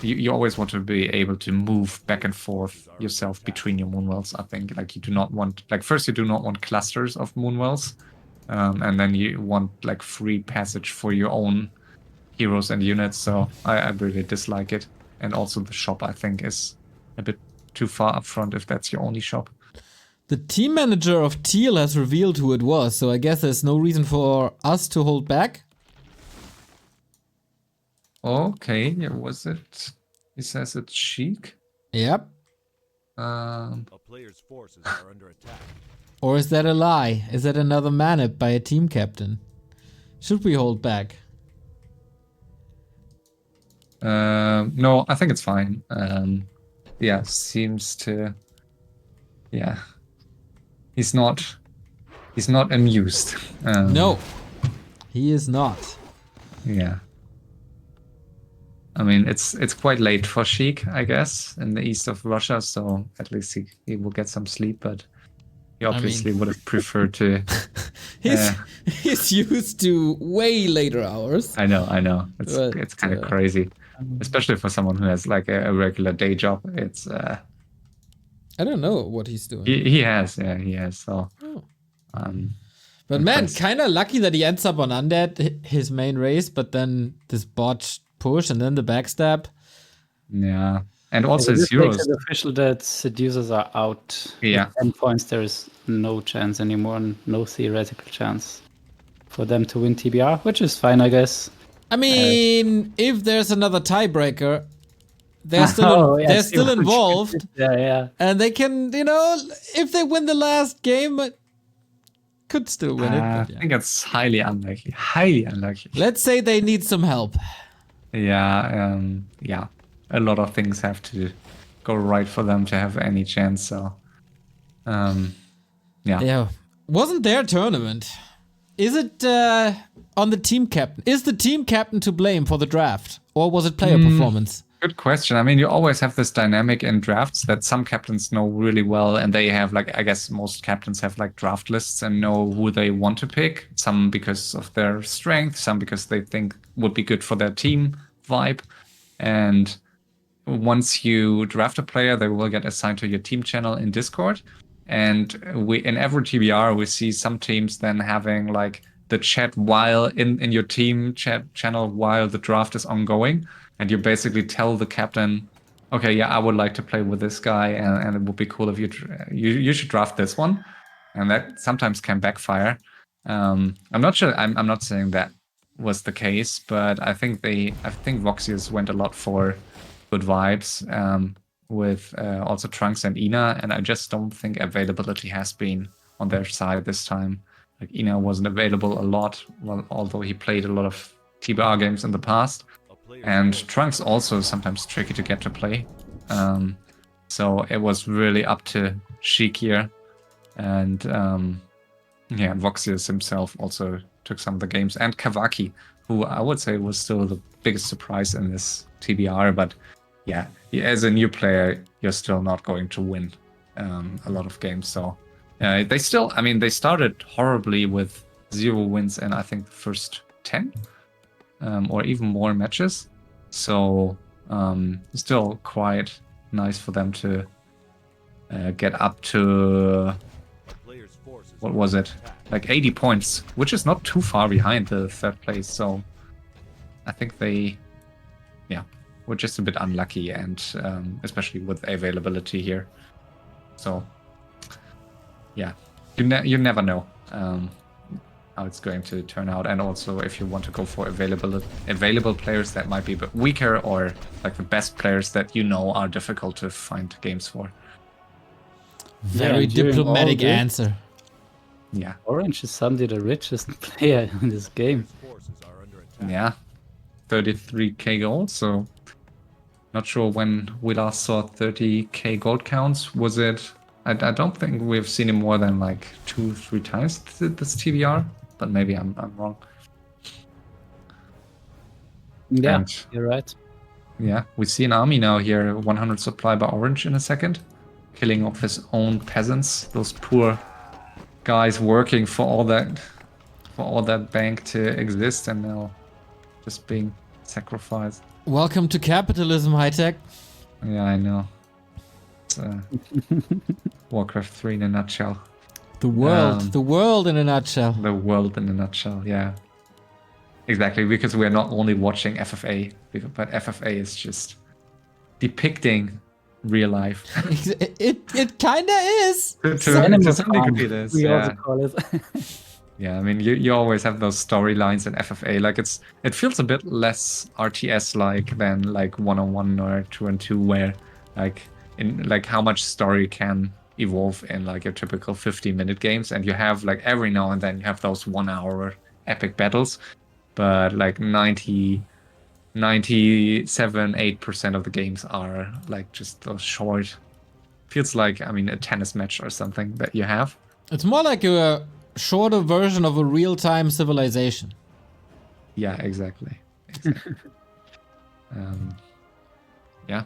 you always want to be able to move back and forth yourself between your moonwells. I think like you do not want first you do not want clusters of moonwells, and then you want like free passage for your own heroes and units. So I really dislike it. And also the shop I think is a bit too far up front if that's your only shop. The team manager of Teal has revealed who it was, so I guess there's no reason for us to hold back. Okay, yeah, was it? He says it's Sheik. Yep. A player's forces are under attack. Or is that a lie? Is that another man-up by a team captain? Should we hold back? No, I think it's fine. Yeah, seems to. Yeah, he's not amused. No, he is not. Yeah. I mean, it's quite late for Sheik, I guess, in the east of Russia, so at least he will get some sleep, but he obviously would have preferred to... He's used to way later hours. I know. It's kind of crazy, especially for someone who has like a regular day job. It's... I don't know what he's doing. He has, so... But man, kind of lucky that he ends up on Undead, his main race, but then this botched push and then the backstab. Yeah, and also his heroes. Makes it official that seducers are out. Yeah. With 10 points, there is no chance anymore, no theoretical chance for them to win TBR, which is fine, I guess. I mean, if there's another tiebreaker, they're still they're still involved. Yeah. And they can, if they win the last game, could still win it. I think it's highly unlikely. Highly unlikely. Let's say they need some help. Yeah, a lot of things have to go right for them to have any chance. So, Yeah. Wasn't their tournament? Is it on the team captain? Is the team captain to blame for the draft, or was it player performance? Good question. I mean, you always have this dynamic in drafts that some captains know really well, and they have I guess most captains have draft lists and know who they want to pick. Some because of their strength, some because they think would be good for their team vibe. And once you draft a player, they will get assigned to your team channel in Discord. And in every TBR, we see some teams then having the chat while in your team chat channel while the draft is ongoing. And you basically tell the captain, okay, yeah, I would like to play with this guy, and it would be cool if you should draft this one. And that sometimes can backfire. I'm not sure. I'm not saying that was the case, but I think Voxius went a lot for good vibes with also Trunks and Ina, and I just don't think availability has been on their side this time. Ina wasn't available a lot, although he played a lot of TBR games in the past. And Trunks also sometimes tricky to get to play. So it was really up to Sheik here. And Voxius himself also took some of the games. And Kavaki, who I would say was still the biggest surprise in this TBR. But yeah, as a new player, you're still not going to win a lot of games. So they started horribly with 0 wins in I think the first 10. Or even more matches. So still quite nice for them to get up to, what was it, 80 points, which is not too far behind the third place. So I think they were just a bit unlucky, and especially with availability here. So yeah, you never know. how it's going to turn out, and also if you want to go for available players that might be a bit weaker, or like the best players that you know are difficult to find games for. Very and during all diplomatic this, answer. Yeah, Orange is suddenly the richest player in this game. Forces are under attack. yeah, 33k gold. So not sure when we last saw 30k gold counts. Was it? I don't think we've seen it more than like 2-3 times this TBR, but maybe I'm wrong. Yeah, And you're right. yeah, we see an army now here, 100 supply by Orange in a second, killing off his own peasants. Those poor guys working for all that bank to exist, and now just being sacrificed. Welcome to capitalism, HighTac. Yeah, I know. It's Warcraft 3 in a nutshell. The world in a nutshell. The world in a nutshell, yeah. Exactly, because we're not only watching FFA, but FFA is just depicting real life. It kinda is. Animal some Farm, degree it is, we also yeah. call it. Yeah, I mean, you always have those storylines in FFA. Like it feels a bit less RTS-like than like 1-on-1 or 2-on-2, where like how much story can evolve in like your typical 50-minute games, and you have like every now and then you have those 1-hour epic battles, but like 97-8% of the games are like just those short. Feels like, I mean, a tennis match or something that you have. It's more like a shorter version of a real-time civilization. Yeah, exactly. Yeah.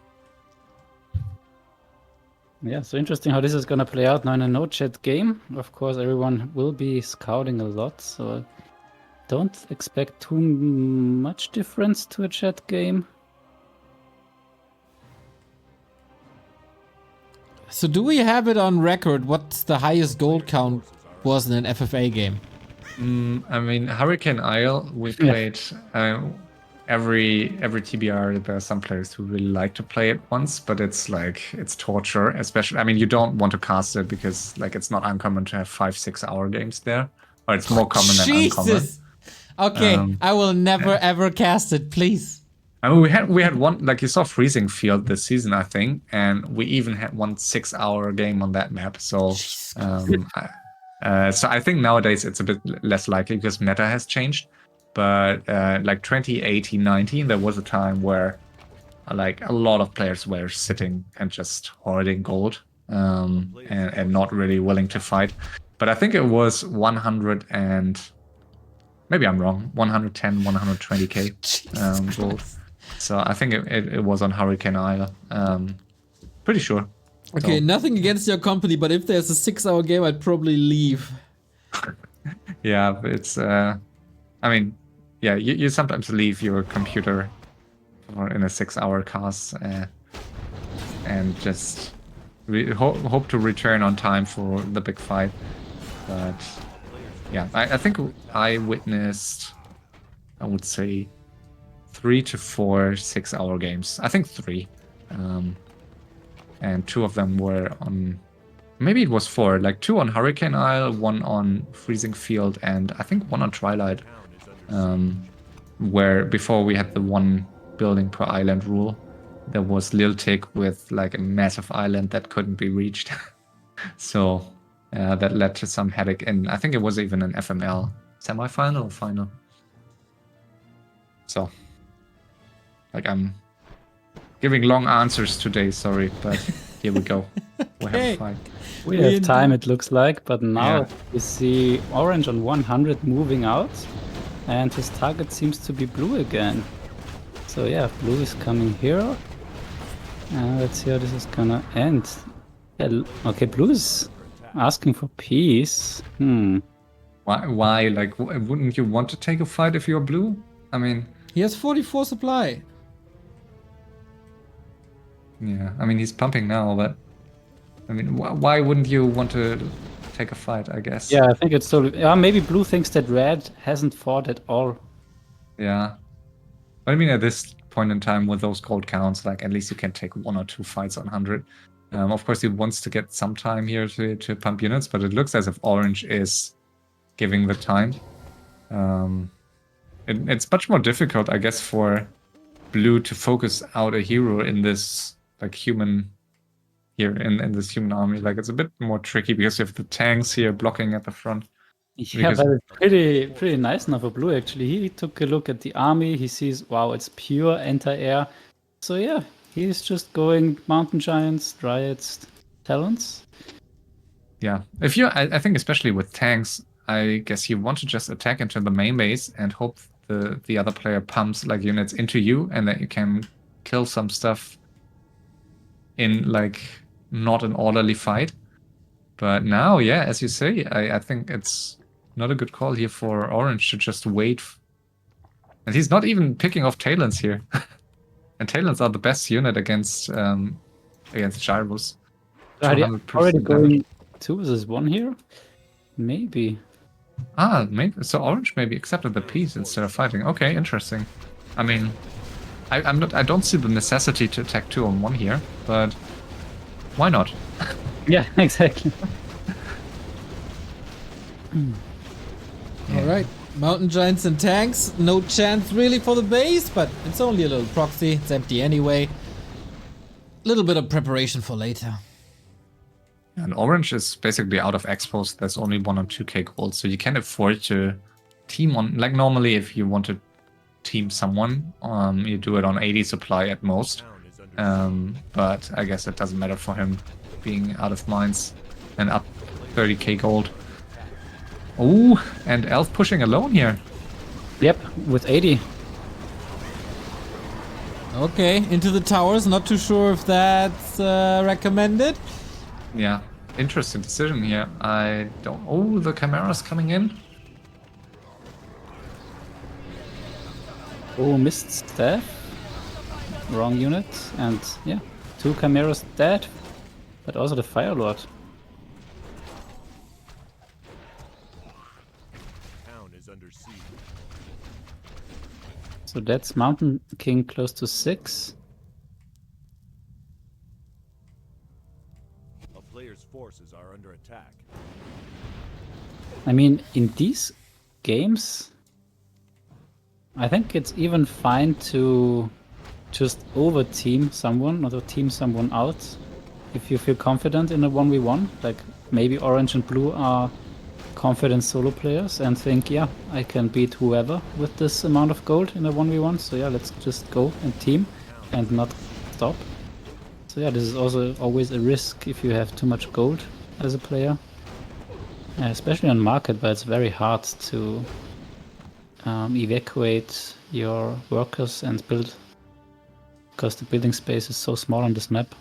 Yeah, so interesting how this is gonna play out now in a no-chat game. Of course, everyone will be scouting a lot, so don't expect too much difference to a chat game. So do we have it on record what's the highest gold count was in an FFA game? I mean, Hurricane Isle, we played every TBR. There are some players who really like to play it once, but it's like, it's torture, especially. I mean, you don't want to cast it because like it's not uncommon to have 5-6 hour games there, or it's more common than uncommon. Jesus! Okay, I will never ever cast it, please. I mean, we had one, like you saw Freezing Field this season, I think, and we even had one 6-hour game on that map. So, so I think nowadays it's a bit less likely because meta has changed. But like 2018-19, there was a time where like a lot of players were sitting and just hoarding gold and not really willing to fight. But I think it was 100 and maybe I'm wrong, 110, 120k gold. So I think it was on Hurricane Isle. Pretty sure. Okay, So, nothing against your company, but if there's a 6-hour game, I'd probably leave. yeah, it's I mean, yeah, you sometimes leave your computer in a 6-hour cast and just hope to return on time for the big fight. But yeah, I think I witnessed, I would say, 3 to 4 6-hour games. I think 3. And 2 of them were on, maybe it was 4, like 2 on Hurricane Isle, 1 on Freezing Field, and I think 1 on Twilight. Where before we had the 1 building per island rule, there was Lil Tick with like a massive island that couldn't be reached. So that led to some headache, and I think it was even an FML semi-final or final. So, like, I'm giving long answers today, sorry, but here we go. We have a fight. We have time, it looks like, but now we see Orange on 100 moving out, and his target seems to be Blue again. So yeah, Blue is coming here. Let's see how this is gonna end. Yeah, okay, Blue is asking for peace. Why? Like, wouldn't you want to take a fight if you're Blue? I mean, He has 44 supply. yeah, I mean, he's pumping now, but I mean, why wouldn't you want to take a fight, I guess? Yeah, I think it's totally... Yeah, maybe Blue thinks that Red hasn't fought at all. Yeah. But I mean, at this point in time with those gold counts, like, at least you can take 1 or 2 fights on 100. Of course, he wants to get some time here to pump units, but it looks as if Orange is giving the time. It's much more difficult, I guess, for blue to focus out a hero in this like human here in this human army. Like it's a bit more tricky because you have the tanks here blocking at the front. Yeah, Because- but it's pretty nice now for blue actually. He took a look at the army. He sees, wow, it's pure anti-air. So yeah, he's just going mountain giants, dryads, talents. Yeah, if you, I think especially with tanks, I guess you want to just attack into the main base and hope the other player pumps like units into you, and that you can kill some stuff in like not an orderly fight. But now, yeah, as you say, I think it's not a good call here for Orange to just wait. And he's not even picking off Talons here. And Talons are the best unit against Gyros. Are they 200% already damage. going 2 versus 1 here? Maybe. Ah, maybe so. Orange maybe accepted the peace instead of fighting. Okay, interesting. I mean, I don't see the necessity to attack 2 on 1 here, but why not? Yeah, exactly. All right, mountain giants and tanks. No chance really for the base, but it's only a little proxy. It's empty anyway. Little bit of preparation for later. And Orange is basically out of expos. There's only 1 or 2k gold, so you can afford to team on. Like normally, if you want to team someone, you do it on 80 supply at most. But I guess it doesn't matter for him being out of mines and up 30k gold. Oh, and Elf pushing alone here. Yep, with 80. Okay, into the towers. Not too sure if that's recommended. Yeah, interesting decision here. I don't. Oh, the Chimera's coming in. Oh, missed staff. Wrong unit. And yeah, 2 Chimeras dead. But also the Fire Lord. Town is under siege. So that's Mountain King close to 6. A player's forces are under attack. I mean, in these games, I think it's even fine to just over-team someone or team someone out if you feel confident in a 1v1. Like maybe Orange and Blue are confident solo players and think, yeah, I can beat whoever with this amount of gold in a 1v1. So yeah, let's just go and team and not stop. So yeah, this is also always a risk if you have too much gold as a player. Especially on market, but it's very hard to evacuate your workers and build, because the building space is so small on this map.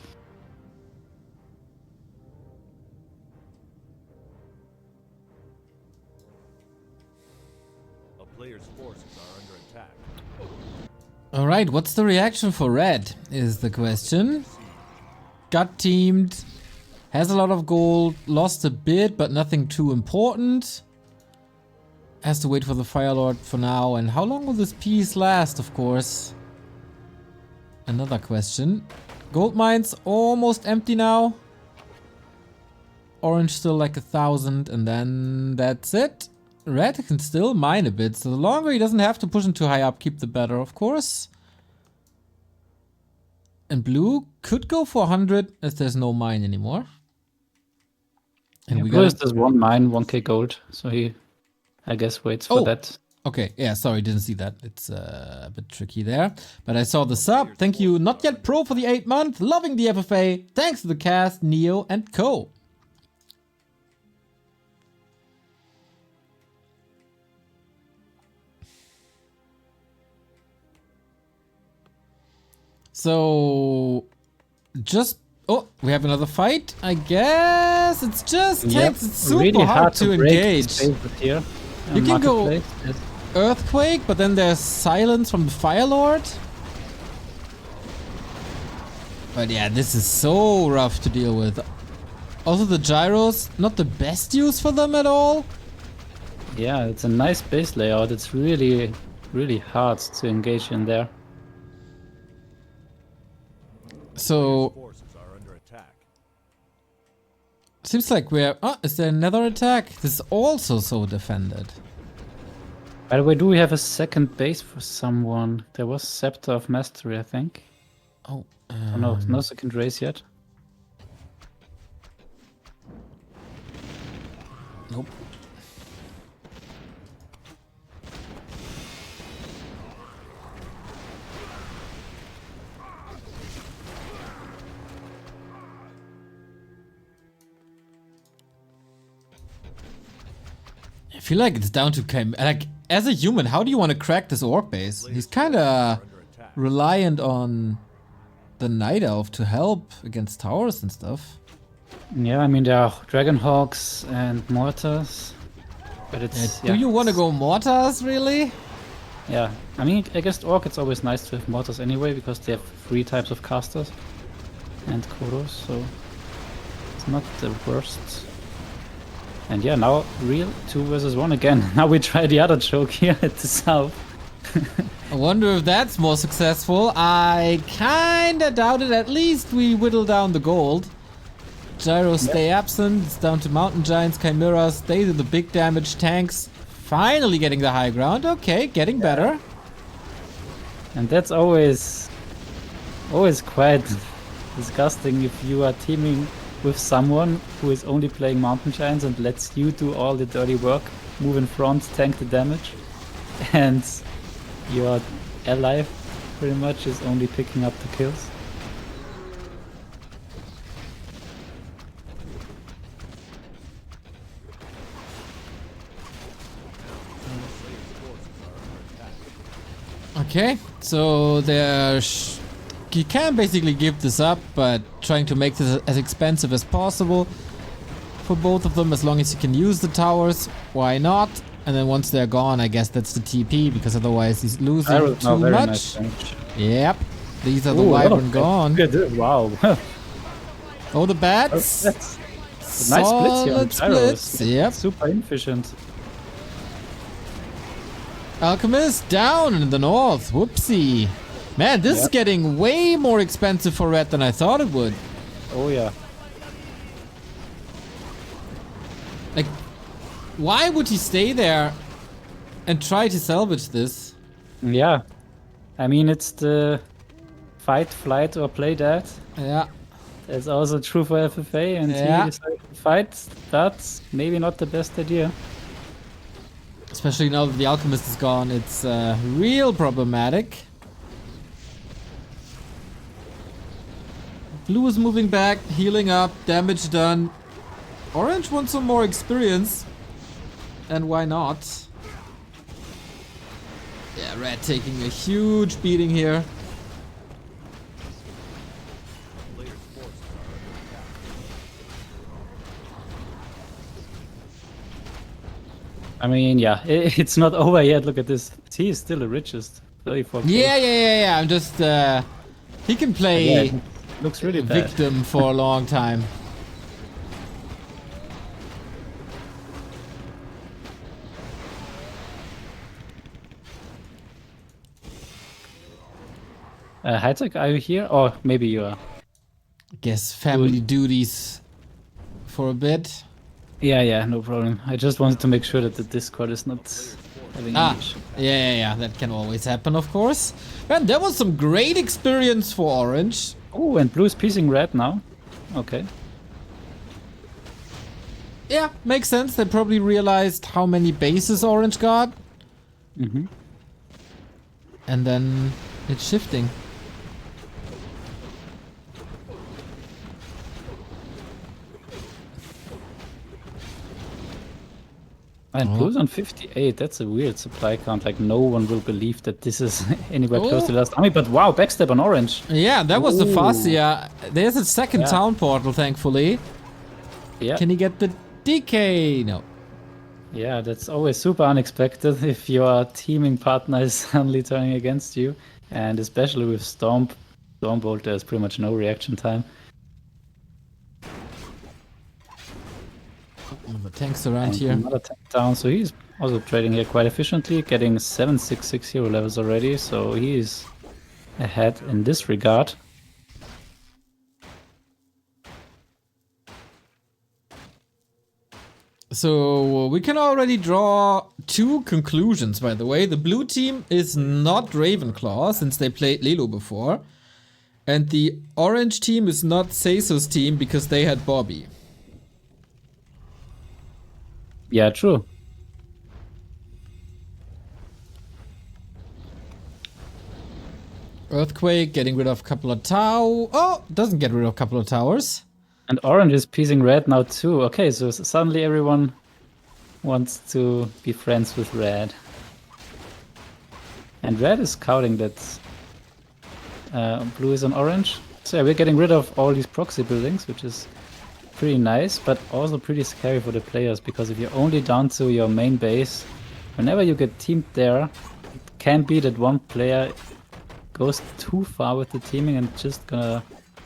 A player's forces are under attack. All right, what's the reaction for red is the question. Got teamed, has a lot of gold, lost a bit, but nothing too important. Has to wait for the Fire Lord for now. And how long will this peace last, of course? Another question. Gold mines almost empty now. Orange still like 1,000, and then that's it. Red can still mine a bit, so the longer he doesn't have to push him too high up, keep the better, of course. And blue could go for 100 as there's no mine anymore. And Yeah, we Blue got is just 1 mine, 1k gold, so he, I guess, waits for that. Okay, yeah, sorry, didn't see that. It's a bit tricky there. But I saw the sub. Thank you, Not Yet Pro, for the 8 month. Loving the FFA. Thanks to the cast, Neo, and Co. So, just... Oh, we have another fight, I guess. It's just tanks. It's super really hard to break engage. spaces here. You can go- Marketplace. Yes. Earthquake, but then there's silence from the Fire Lord. But yeah, this is so rough to deal with. Also the gyros, not the best use for them at all. Yeah, it's a nice base layout. It's really, really hard to engage in there. So Forces are under attack. seems like we're... Oh, is there another attack? This is also so defended. By the way, do we have a second base for someone? There was Scepter of Mastery, I think. Oh, Oh, no second race yet. nope. I feel like it's down to like, as a human, how do you want to crack this orc base? He's kind of reliant on the Night Elf to help against towers and stuff. Yeah, I mean, there are Dragonhawks and Mortars. But it's. Do you want to go mortars, really? Yeah, I mean, against Orc, it's always nice to have Mortars anyway, because they have 3 types of casters and Kodos, so it's not the worst. And yeah, now real 2 versus 1 again. Now we try the other choke here at the south. I wonder if that's more successful. I kinda doubt it. At least we whittle down the gold. Gyros stay absent. It's down to Mountain Giants, Chimeras. They do the big damage. Tanks finally getting the high ground. Okay, getting better. And that's always quite disgusting if you are teaming with someone who is only playing Mountain Giants and lets you do all the dirty work, move in front, tank the damage, and your ally pretty much is only picking up the kills. Okay, so you can basically give this up, but trying to make this as expensive as possible for both of them, as long as you can use the towers. Why not? And then once they're gone, I guess that's the TP, because otherwise he's losing too much. Nice damage. Yep, these are the Ooh, Wyvern gone. Wow. Oh, the bats. That's a nice splits here on Solid Gyros. splits. Yep. Super efficient. Alchemist down in the north. Whoopsie. Man, this is getting way more expensive for red than I thought it would. Oh yeah. Like, why would he stay there and try to salvage this? Yeah. I mean, it's the fight, flight, or play dead. Yeah. That's also true for FFA, and Yeah. he decided to fight. That's maybe not the best idea. Especially now that the Alchemist is gone, it's real problematic. Blue is moving back, healing up, damage done. Orange wants some more experience. And why not? Yeah, red taking a huge beating here. I mean, yeah, it's not over yet. Look at this. He is still the richest. 34 kills. Yeah. I'm just he can play Yeah, it looks really bad. victim for a long time. HighTac, are you here? Or maybe you are. Guess family duties for a bit. Yeah, no problem. I just wanted to make sure that the Discord is not having any issue. Yeah, that can always happen, of course. And that was some great experience for Orange. Oh, and blue is piecing red now. Okay. Yeah, makes sense. They probably realized how many bases Orange got. Mm-hmm. And then it's shifting. And blue's on 58. That's a weird supply count. Like, no one will believe that this is anywhere close to last army. But wow, backstab on orange. Yeah, that was the Fascia. There's a second Yeah. town portal, thankfully. Yeah. Can he get the DK? No. Yeah, that's always super unexpected if your teaming partner is suddenly turning against you. And especially with Stormbolt, there's pretty much no reaction time. The tanks around And here. another tank down, so he's also trading here quite efficiently, getting 766 hero levels already, so he's ahead in this regard. So we can already draw two conclusions, by the way. The blue team is not Ravenclaw, since they played Lilo before. And the orange team is not Seiso's team, because they had Bobby. Yeah, true. Earthquake, getting rid of a couple of Oh, doesn't get rid of a couple of towers. And orange is piecing red now too. Okay, so suddenly everyone wants to be friends with red. And red is scouting that blue is on orange. So yeah, we're getting rid of all these proxy buildings, which is pretty nice, but also pretty scary for the players, because if you're only down to your main base, whenever you get teamed there, it can be that one player goes too far with the teaming and just gonna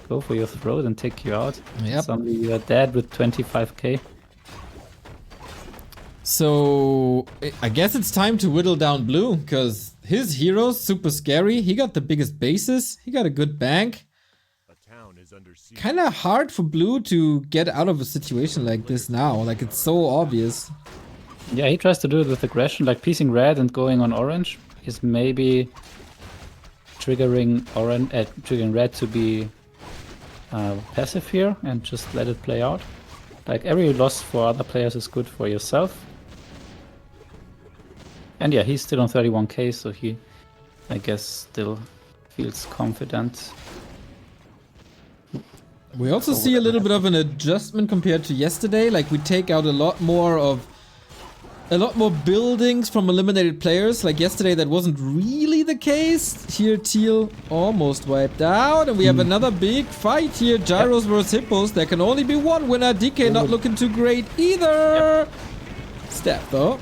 go for your throat and take you out. Yep. Suddenly you're dead with 25k. So I guess it's time to whittle down blue, because his hero's super scary. He got the biggest bases. He got a good bank. A town is under siege. Kind of hard for blue to get out of a situation like this now. Like, it's so obvious. Yeah, he tries to do it with aggression, like piecing red and going on orange is maybe triggering red to be passive here and just let it play out. Like, every loss for other players is good for yourself. And yeah, he's still on 31k, so he, I guess, still feels confident. We also see a little bit of an adjustment compared to yesterday. Like, we take out a lot more buildings from eliminated players. Like yesterday, that wasn't really the case. Here, Teal almost wiped out, and we have another big fight here. Gyros versus Hippos. There can only be one winner. DK not looking too great either. Step though.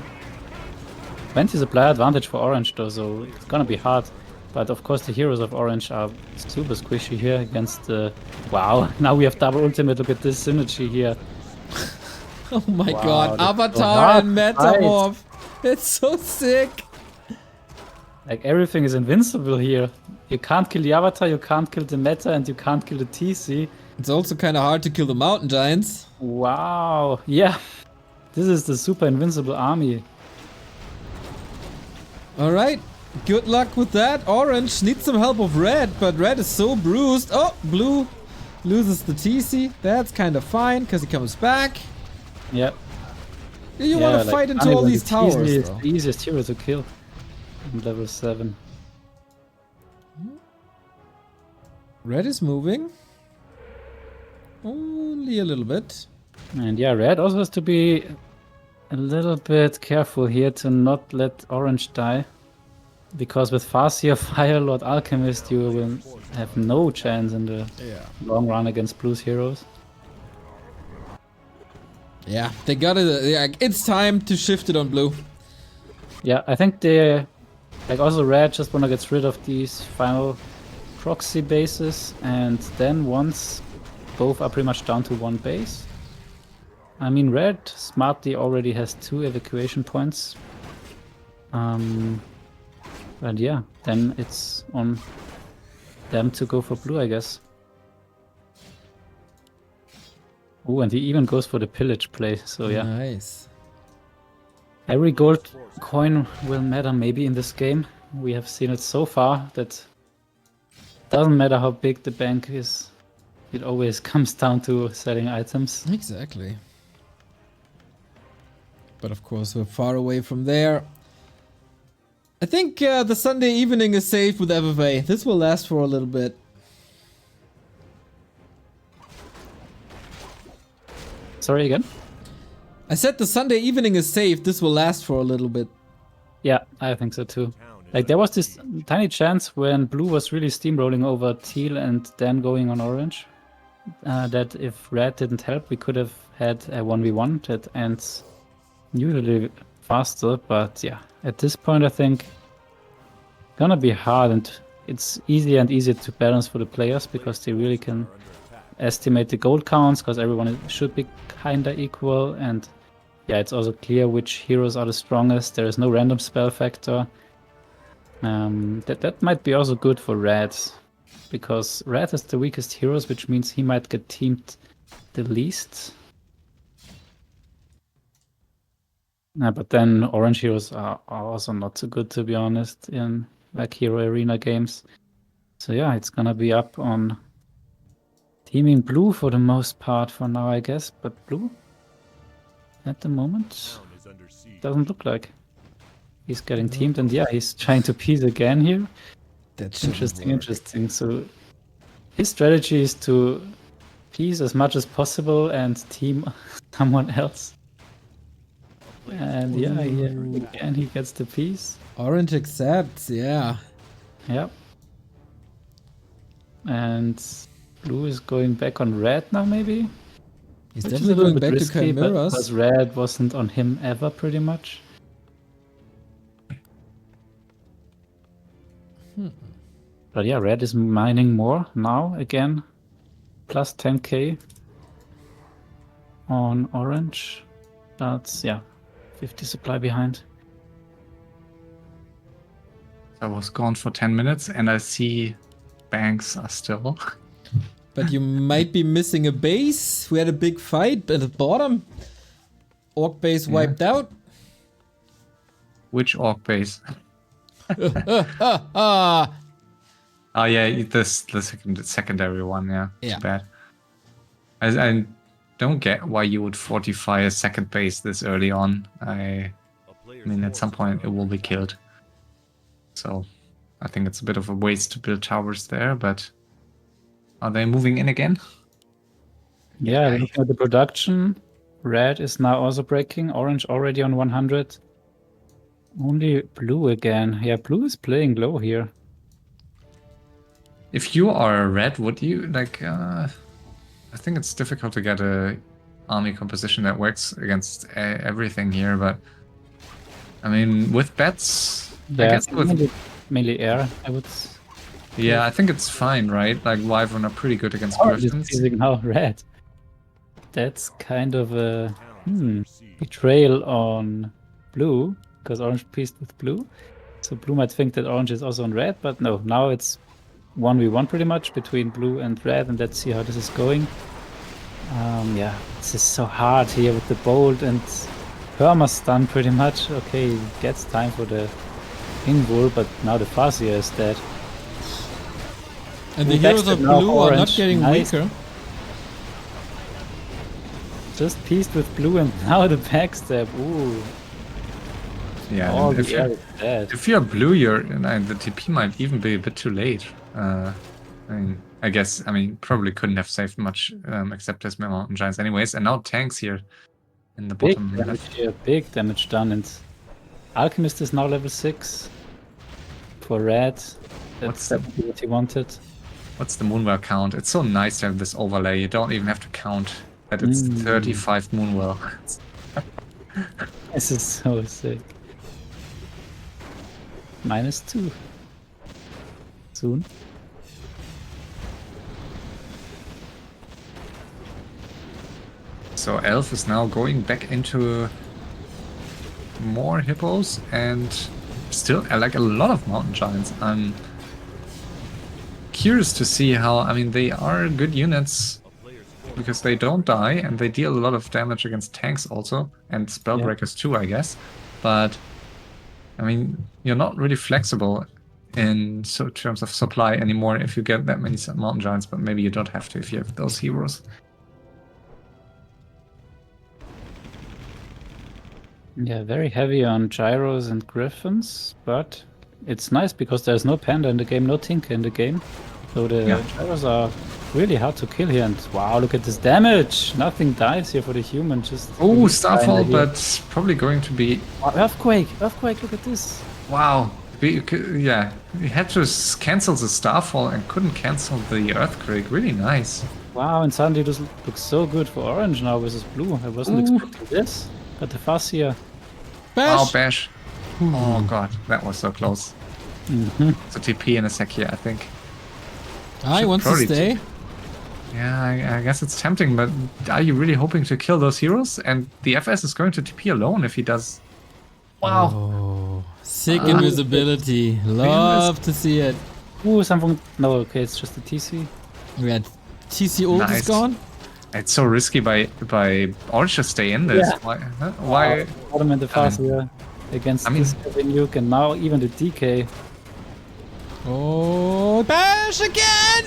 20 supply advantage for orange though, so it's gonna be hard. But of course the heroes of orange are super squishy here against the... Wow, now we have double ultimate, look at this synergy here. Oh my Wow, god, that's so Avatar hard and to Metamorph. It's so sick. Like, everything is invincible here. You can't kill the Avatar, you can't kill the Meta, and you can't kill the TC. It's also kind of hard to kill the Mountain Giants. Wow, yeah. This is the super invincible army. Alright, good luck with that. Orange needs some help of red, but red is so bruised. Oh, blue loses the TC. That's kind of fine, because he comes back. Yep. You want to fight into all these towers, It's though. the easiest hero to kill. On level 7. Red is moving. Only a little bit. And yeah, red also has to be a little bit careful here to not let orange die. Because with Farseer, Firelord, Alchemist, you will have no chance in the long run against blue's heroes. Yeah, they got it. Yeah, it's time to shift it on blue. Yeah, I think they, like, also red just wanna get rid of these final proxy bases, and then once both are pretty much down to one base. I mean, red smartly already has 2 evacuation points. But yeah, then it's on them to go for blue, I guess. Oh, and he even goes for the pillage play, so yeah. Nice. Every gold coin will matter maybe in this game. We have seen it so far that doesn't matter how big the bank is, it always comes down to selling items. Exactly. But of course, we're far away from there. I think the Sunday evening is safe with FFA. This will last for a little bit. Sorry again? I said the Sunday evening is safe. This will last for a little bit. Yeah, I think so too. Like, there was this tiny chance when blue was really steamrolling over teal and then going on orange, that if red didn't help, we could have had a 1v1 that ends usually faster. But yeah, at this point I think gonna be hard, and it's easier and easier to balance for the players because they really can estimate the gold counts, because everyone should be kinda equal, and yeah, it's also clear which heroes are the strongest. There is no random spell factor. That might be also good for red, because red has the weakest heroes, which means he might get teamed the least. Yeah, but then orange heroes are also not so good, to be honest, in like hero arena games. So yeah, it's gonna be up on teaming blue for the most part for now, I guess. But blue, at the moment, Town is under siege. doesn't look like he's getting teamed. And yeah, he's trying to piece again here. That Interesting. So his strategy is to piece as much as possible and team someone else. And yeah, again he gets the piece. Orange accepts, yeah. Yep. And blue is going back on red now, maybe? He's Which is definitely a little going bit back risky, to but Chimeras. because red wasn't on him ever, pretty much. But yeah, red is mining more now again. Plus 10k on orange. That's, yeah, 50 supply behind. I was gone for 10 minutes and I see banks are still. But you might be missing a base. We had a big fight at the bottom. Orc base wiped out. Which orc base? Ah, Oh yeah, the secondary one, yeah. Yeah. Too bad. I don't get why you would fortify a second base this early on. I mean, at some point it will be killed. So I think it's a bit of a waste to build towers there, but are they moving in again? Yeah, looking at the production, red is now also breaking. Orange already on 100. Only blue again. Yeah, blue is playing low here. If you are a red, would you like? I think it's difficult to get a army composition that works against everything here, but I mean, with bets, Yeah, I guess with mainly air, I would. I think it's fine, right? Like Wyvern are pretty good against Orange is Griffins. using now red. That's kind of a betrayal on blue, because orange pieced with blue. So blue might think that orange is also on red, but no, now it's 1v1 pretty much between blue and red, and let's see how this is going. Yeah, this is so hard here with the bolt and perma stun pretty much. Okay, he gets time for the invul, but now the Farseer is dead. and the Ooh, heroes backstab of now, blue are not orange. getting Nice. weaker. Just pieced with blue and now the backstab. Ooh, Yeah, all and the air is dead. if you're blue, the TP might even be a bit too late. I guess, probably couldn't have saved much except his mountain giants anyways. And now tanks here in the Big bottom damage left. here, big damage done. And Alchemist is now level 6 for red. That's definitely what he wanted. What's the Moonwell count? It's so nice to have this overlay. You don't even have to count that it's 35 Moonwell. This is so sick. -2. Soon. So Elf is now going back into more hippos and still like a lot of mountain giants. I'm curious to see how, they are good units because they don't die and they deal a lot of damage against tanks also and spellbreakers too, I guess. But you're not really flexible in terms of supply anymore if you get that many mountain giants, but maybe you don't have to if you have those heroes. Yeah, very heavy on gyros and griffins, but it's nice because there's no panda in the game, no tinker in the game. So the gyros are really hard to kill here. And wow, look at this damage! Nothing dies here for the human. Just Starfall, but probably going to be earthquake! Look at this! Wow. He had to cancel the Starfall and couldn't cancel the Earthquake. Really nice. Wow, and suddenly this looks so good for orange now versus blue. I wasn't expecting this. Got the Farseer. Bash! Wow, Bash. Oh god, that was so close. So TP in a sec here, I think. He wants to stay. Yeah, I guess it's tempting, but are you really hoping to kill those heroes? And the FS is going to TP alone if he does. Wow. Oh, sick invisibility. Love to see it. Ooh, something. No, okay, it's just the TC. We had TC ult is gone. It's so risky by Orange to stay in this. Yeah. Why? Huh? Why? Bottom and the Farseer against this heavy nuke, and now even the DK. Oh, bash again!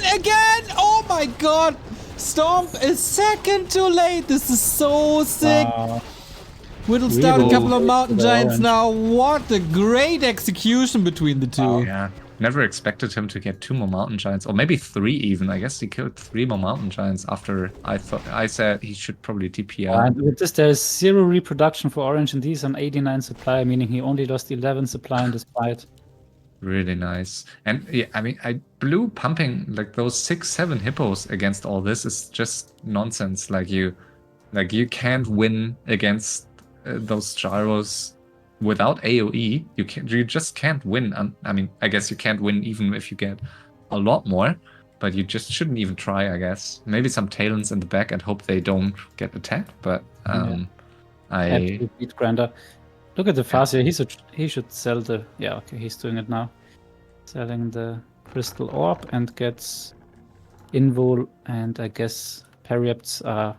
Oh my god! Stomp is second too late. This is so sick. Whittles down a couple of mountain giants now. What a great execution between the two. Yeah. Never expected him to get 2 more mountain giants, or maybe 3 even. I guess he killed 3 more mountain giants after I said he should probably TP out. And with this, there's 0 reproduction for Orange, and he's on 89 supply, meaning he only lost 11 supply in this fight. Really nice. And yeah, I mean, blue pumping like those 6-7 hippos against all this is just nonsense. Like you can't win against those gyros without AoE. You just can't win. I mean, I guess you can't win even if you get a lot more, but you just shouldn't even try, I guess. Maybe some talents in the back and hope they don't get attacked, but Absolute beat grinder. Look at the Farseer. He should sell the... Yeah, okay, he's doing it now. Selling the crystal orb and gets invul, and I guess periapts are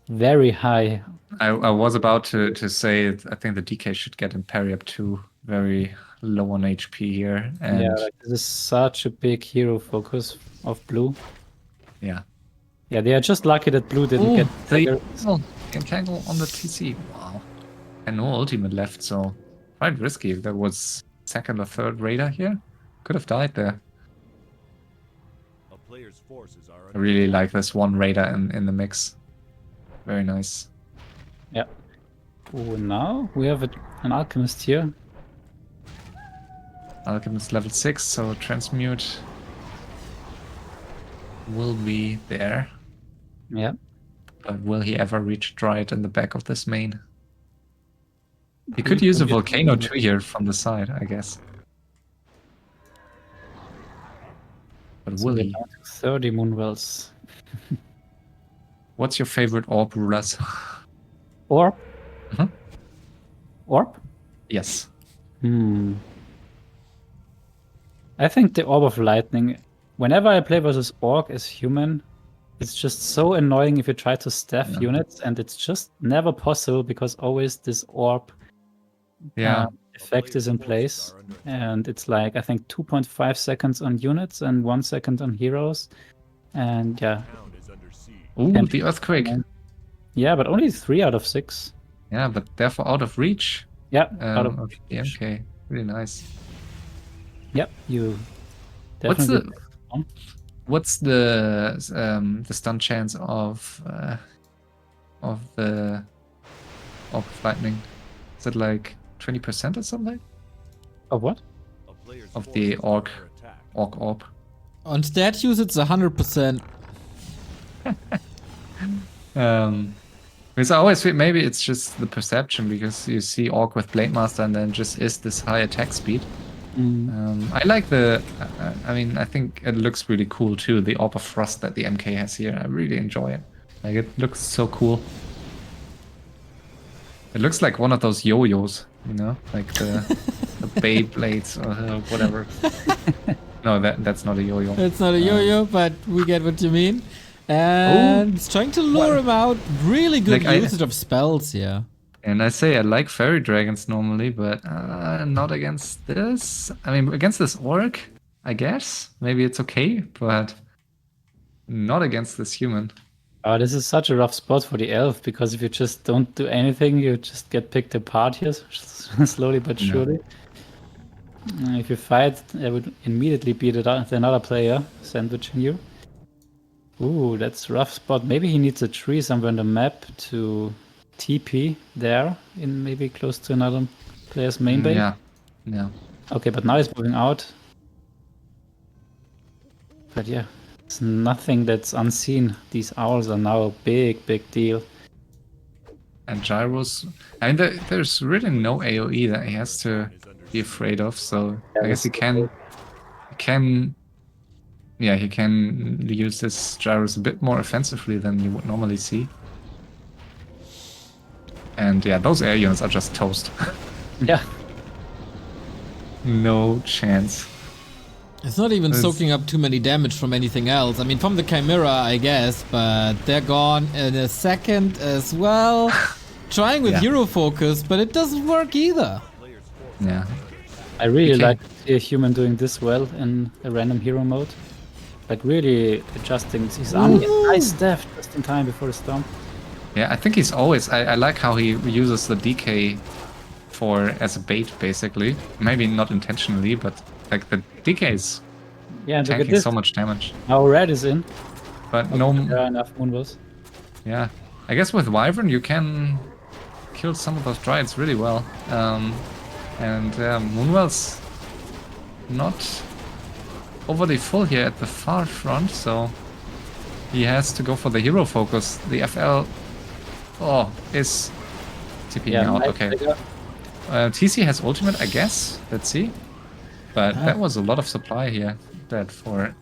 very high. I was about to say I think the DK should get Imperium too. Very low on HP here. And yeah, like, this is such a big hero focus of blue. Yeah. Yeah, they are just lucky that blue didn't get the entangle on the TC. Wow. And no ultimate left, so quite risky. If there was second or third raider here, could have died there. A player's forces are I really like this one raider in the mix. Very nice. Yeah. Oh, now we have an alchemist here. Alchemist level 6, so transmute will be there. Yeah. But will he ever reach Dryad in the back of this main? He could use a volcano too here from the side, I guess. But will he? 30 moonwells. What's your favorite orb, rulers? Orb? Mhm. Orb? Yes. I think the Orb of Lightning, whenever I play versus Orc as human, it's just so annoying if you try to staff units, and it's just never possible because always this Orb effect is in place. And it's like, I think 2.5 seconds on units and 1 second on heroes. And yeah. Ooh, the earthquake. Yeah, but only 3 out of 6. Yeah, but therefore out of reach. Yeah, out of the MK. Really nice. Yep, you definitely. What's the stun chance of the Orb of Lightning? Is it like 20% or something? Of what? Of the Orc Orb. On statues, it's 100%. Because I always feel maybe it's just the perception, because you see Orc with Blade Master and then just is this high attack speed. I like I mean, I think it looks really cool too, the Orb of Frost that the MK has here. I really enjoy it. Like, it looks so cool. It looks like one of those yo-yos, you know? Like the Beyblades or whatever. No, that's not a yo-yo. It's not a yo-yo, but we get what you mean. And it's trying to lure him out. Really good usage of spells, yeah. And I say I like fairy dragons normally, but not against this. I mean, against this orc, I guess. Maybe it's okay, but not against this human. Oh, this is such a rough spot for the elf, because if you just don't do anything, you just get picked apart here, slowly but surely. If you fight, I would immediately beat another player, sandwiching you. Ooh, that's a rough spot. Maybe he needs a tree somewhere on the map to TP there, in maybe close to another player's main base. Yeah. Okay, but now he's moving out. But yeah, it's nothing that's unseen. These owls are now a big deal. And gyros, I mean, there's really no AoE that he has to be afraid of, so I guess he can use this gyros a bit more offensively than you would normally see. And yeah, those air units are just toast. Yeah. No chance. It's not even soaking up too many damage from anything else. I mean, from the Chimera, I guess, but they're gone in a second as well. Trying with Hero Focus, but it doesn't work either. Yeah. I really like to see a human doing this well in a random hero mode. Like really adjusting his army. Nice death just in time before the storm. Yeah, I think he's always... I like how he uses the DK as a bait, basically. Maybe not intentionally, but like the DK is tanking so much damage. Now red is in. But no... There are enough Moonwells. Yeah. I guess with Wyvern you can kill some of those Dryads really well. And Moonwell's not overly full here at the far front, so he has to go for the hero focus. The FL is TPing out. Nice Okay. trigger. TC has ultimate, I guess. Let's see. But that was a lot of supply here. That for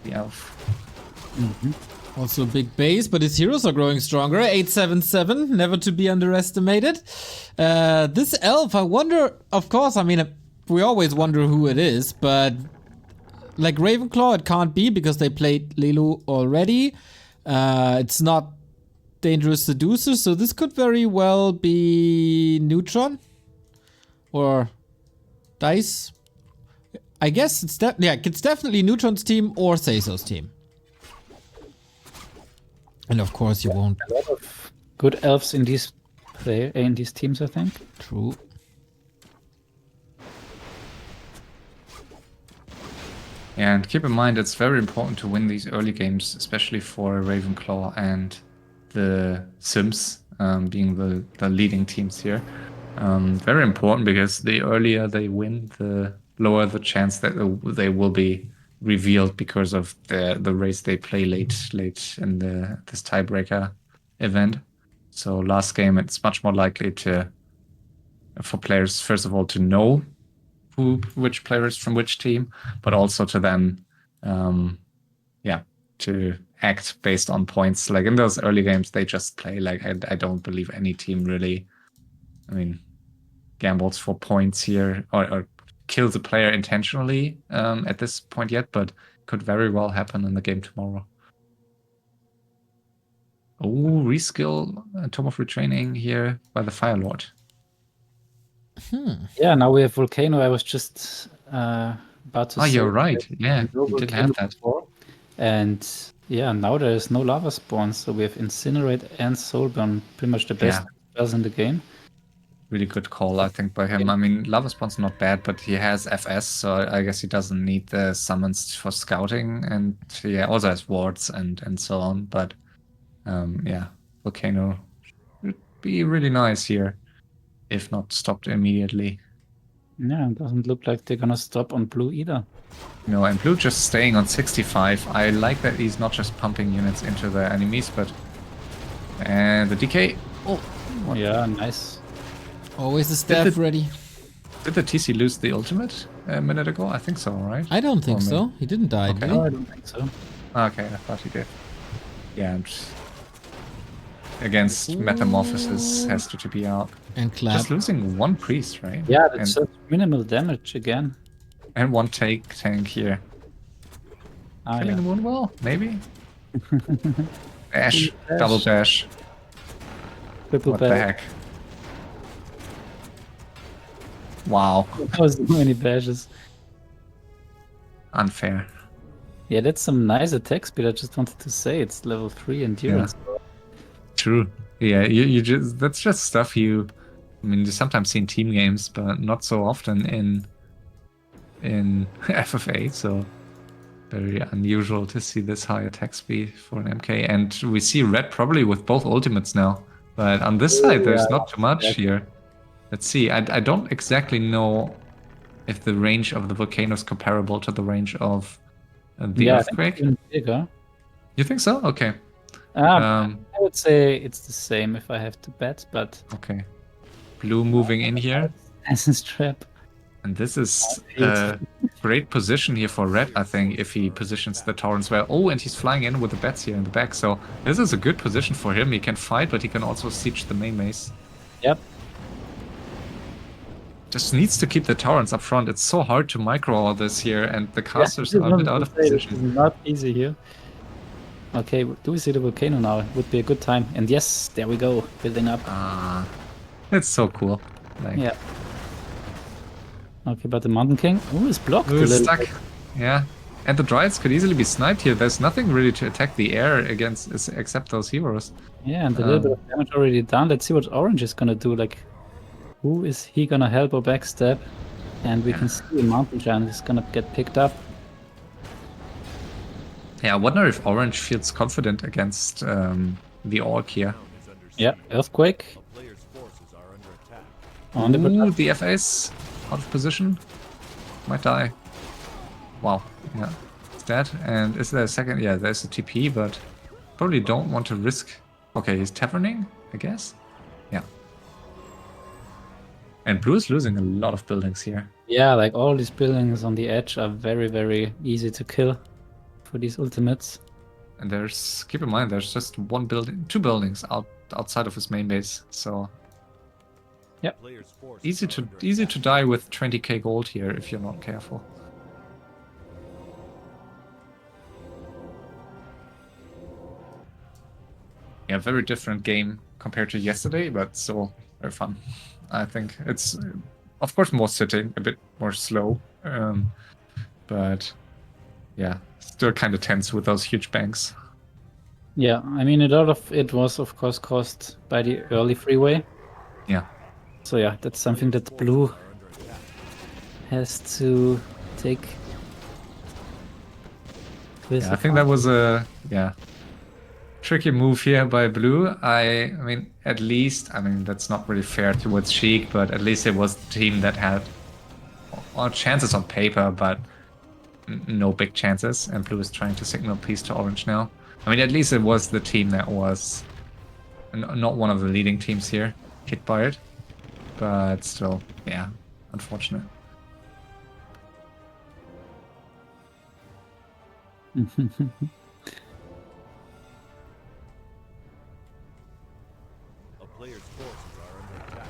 the elf. Also a big base, but his heroes are growing stronger. 877, never to be underestimated. This elf, I wonder, of course, I mean, we always wonder who it is, but like Ravenclaw, it can't be because they played Lilu already. It's not Dangerous Seducer, so this could very well be Neutron or Dice. I guess it's definitely Neutron's team or Seiso's team. And of course you won't. A lot of good elves in these teams, I think. True. And keep in mind, it's very important to win these early games, especially for Ravenclaw and the Sims, being the leading teams here. Very important because the earlier they win, the lower the chance that they will be revealed because of the race they play late in this tiebreaker event. So last game, it's much more likely for players, first of all, to know which player is from which team, but also to then to act based on points. Like in those early games, they just play. Like I don't believe any team really, I mean, gambles for points here or kills a player intentionally at this point yet, but could very well happen in the game tomorrow. Oh, reskill, Tome of Retraining here by the Fire Lord. Yeah, now we have Volcano. I was just about to say. Oh, you're right. Yeah, you did have that. Before. And yeah, now there is no lava spawns, so we have Incinerate and Soulburn, pretty much the best spells in the game. Really good call, I think, by him. I mean, Lava Spawn's not bad, but he has FS, so I guess he doesn't need the summons for scouting, and he also has wards and so on. But Volcano would be really nice here, if not stopped immediately. Yeah, it doesn't look like they're gonna stop on blue either. No, and blue just staying on 65. I like that he's not just pumping units into the enemies, but... And the DK. Oh, yeah, nice. Always the staff ready. Did the TC lose the ultimate a minute ago? I think so, right? I don't think so. He didn't die, Okay. did he? No, I don't think so. Okay, I thought he did. Yeah, and against Metamorphosis has to TP out. And Clap. Just losing one priest, right? Yeah, that's just minimal damage again. And one tank here. Killing the Moonwell, maybe? Dash, double dash. Triple What the heck? Wow. That was so many bashes. Unfair. Yeah, that's some nice attack speed. I just wanted to say it's level 3 endurance. Yeah. True. Yeah, you just that's just stuff you sometimes see in team games, but not so often in FFA, so very unusual to see this high attack speed for an MK. And we see red probably with both ultimates now. But on this side there's not too much here. Let's see. I don't exactly know if the range of the volcano is comparable to the range of the earthquake. Even bigger. You think so? Okay. I would say it's the same if I have to bet, but... Okay. Blue moving in here. Essence Trap. And this is a great position here for red, I think, if he positions the torrents well. Oh, and he's flying in with the bats here in the back, so this is a good position for him. He can fight, but he can also siege the main maze. Yep. just needs to keep the Torrents up front. It's so hard to micro all this here, and the casters Yeah, are a bit out of This is position. not easy here. Okay, do we see the volcano now? It would be a good time. And yes, there we go, building up. It's so cool. Like, Yeah. Okay, but the Mountain King, is blocked a Blue is little stuck. bit. Yeah. And the Dryads could easily be sniped here. There's nothing really to attack the air against except those heroes. Yeah, and a little bit of damage already done. Let's see what Orange is gonna do. Like, who is he gonna help or backstab? And we can see the Mountain Giant is gonna get picked up. Yeah, I wonder if Orange feels confident against the Orc here. Yeah, Earthquake. Player's forces are under attack. On the Ooh, the FFA is out of position. Might die. Wow. Yeah. It's dead. And is there a second? Yeah, there's a TP, but probably don't want to risk. Okay, he's taverning, I guess. Yeah. And Blue is losing a lot of buildings here. Yeah, like all these buildings on the edge are very, very easy to kill for these ultimates. And there's, keep in mind, there's just two buildings outside of his main base. So Player's forces easy are under to attack. die with 20k gold here if you're not careful. Yeah, very different game compared to yesterday, but still very fun. I think it's, of course, more sitting, a bit more slow, but yeah, still kind of tense with those huge banks. Yeah, I mean, a lot of it was, of course, caused by the early freeway. Yeah. So yeah, that's something that Blue Are under attack. has to take. With Yeah, I think that was a tricky move here by Blue. I mean, at least, I mean, that's not really fair towards Sheik, but at least it was the team that had all chances on paper, but no big chances. And Blue is trying to signal peace to Orange now. I mean, at least it was the team that was not one of the leading teams here hit by it, but still, yeah, unfortunate. A player's forces are under attack.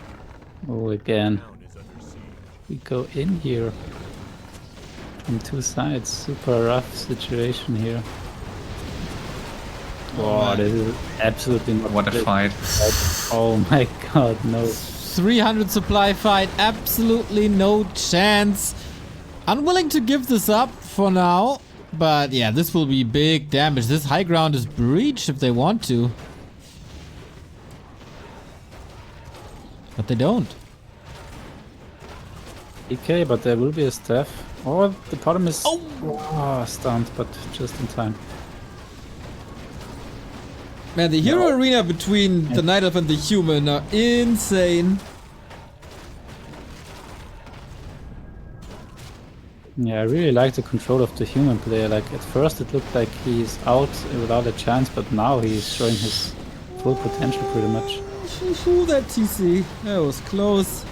Oh, again, Town is under siege. we go in here from two sides. Super rough situation here. Oh, this is absolutely not What a good. fight. Oh my god, no. 300 supply fight, absolutely no chance. Unwilling to give this up for now. But yeah, this will be big damage. This high ground is breached if they want to. But they don't. DK, but there will be a staff. Oh, the bottom is stunned, but just in time. Man, the hero arena between the Night Elf and the human are insane. Yeah, I really like the control of the human player. Like, at first it looked like he's out without a chance, but now he's showing his full potential pretty much. That TC. That was close.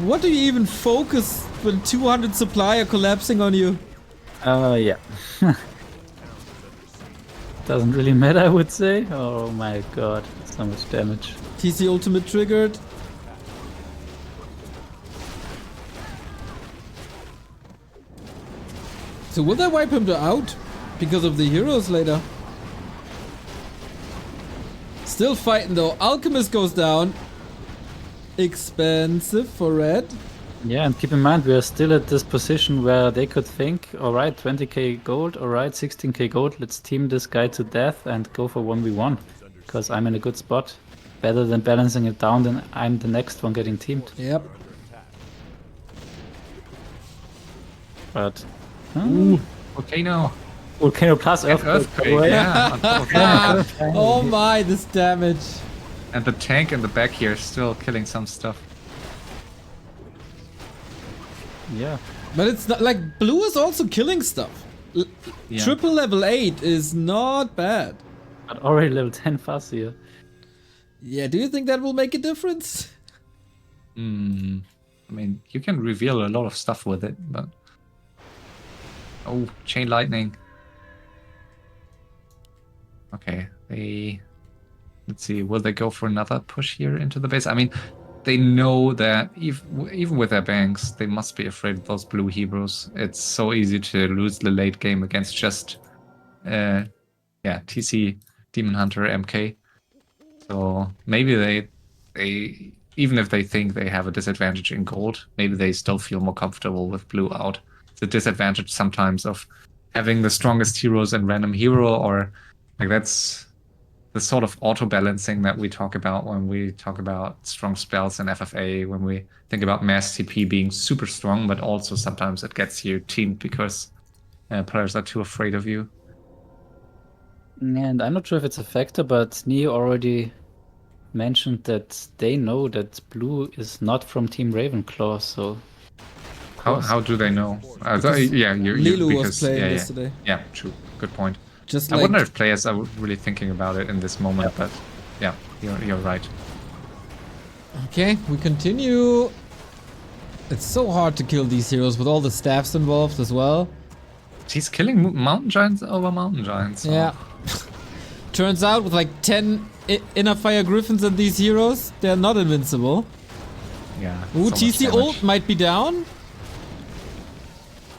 What do you even focus when 200 supply are collapsing on you? Yeah. Doesn't really matter, I would say. Oh my god, so much damage. TC ultimate triggered. So will they wipe him out because of the heroes later? Still fighting though. Alchemist goes down. Expensive for red. Yeah, and keep in mind, we are still at this position where they could think, alright, 20k gold, alright, 16k gold, let's team this guy to death and go for 1v1. Because I'm in a good spot. Better than balancing it down, then I'm the next one getting teamed. Yep. But... Ooh, volcano. Volcano plus And earthquake. earthquake, yeah. on top of that. Oh my, this damage. And the tank in the back here is still killing some stuff. Yeah. But it's not like blue is also killing stuff. Yeah. Triple level 8 is not bad. But already level 10 fuzz here. Yeah, do you think that will make a difference? I mean, you can reveal a lot of stuff with it, but... Oh, chain lightning. Okay, let's see, will they go for another push here into the base? I mean, they know that even with their banks, they must be afraid of those blue heroes. It's so easy to lose the late game against just TC, Demon Hunter, MK. So maybe they even if they think they have a disadvantage in gold, maybe they still feel more comfortable with blue out. It's a disadvantage sometimes of having the strongest heroes in random hero, or like that's the sort of auto balancing that we talk about when we talk about strong spells in FFA, when we think about mass TP being super strong, but also sometimes it gets you teamed because players are too afraid of you. And I'm not sure if it's a factor, but Neo already mentioned that they know that blue is not from Team Ravenclaw, so... How do they know? Lilu was playing yeah, yesterday. Yeah, true. Good point. Just I like wonder if players are really thinking about it in this moment, but yeah, you're right. okay, we continue. It's so hard to kill these heroes with all the staffs involved as well. He's killing mountain giants over mountain giants. So. Yeah. Turns out with like 10 inner fire griffins and these heroes, they're not invincible. Yeah. Ooh, so TC ult might be down.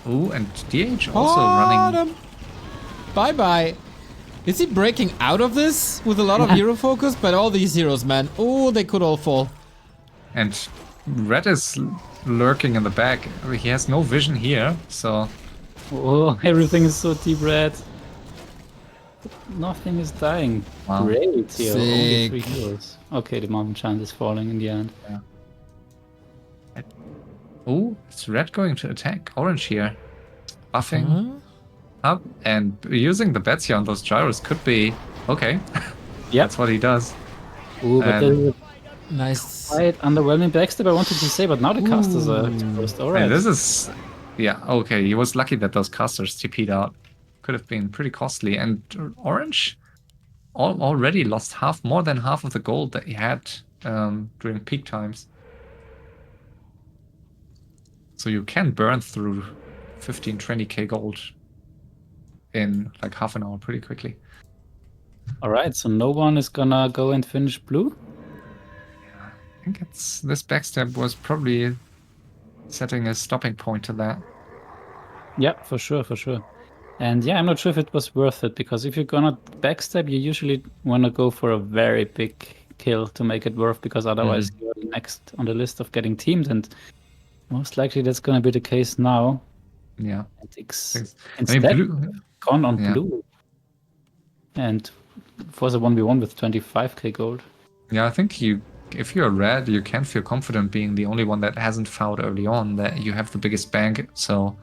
Ooh, and DH also running. Bye bye. Is he breaking out of this with a lot of hero focus? But all these heroes, man. Oh, they could all fall. And Red is lurking in the back. He has no vision here, so. Oh, everything is so deep red. Nothing is dying. Wow. Great here. Only Sick. 3 heroes. Okay, the mountain giant is falling in the end. Yeah. Oh, it's Red going to attack Orange here. Buffing up and using the bets here on those gyros could be okay. Yeah. That's what he does. Ooh, but And- there's a Nice. quite underwhelming backstab I wanted to say, but now the casters are exposed. Hey, Alright. this is, yeah, okay. He was lucky that those casters TP'd out. Could have been pretty costly. And Orange already lost more than half of the gold that he had during peak times. So you can burn through 15, 20k gold in like half an hour pretty quickly. Alright, so no one is gonna go and finish blue? I think this backstab was probably setting a stopping point to that. Yeah, for sure, for sure. And yeah, I'm not sure if it was worth it, because if you're gonna backstab, you usually wanna go for a very big kill to make it worth, because otherwise you're next on the list of getting teamed, and most likely that's gonna be the case now. Yeah. And Thanks. instead, blue, gone on yeah. blue. And for the 1v1 with 25k gold. Yeah, I think if you're red, you can feel confident being the only one that hasn't fouled early on, that you have the biggest bank. So,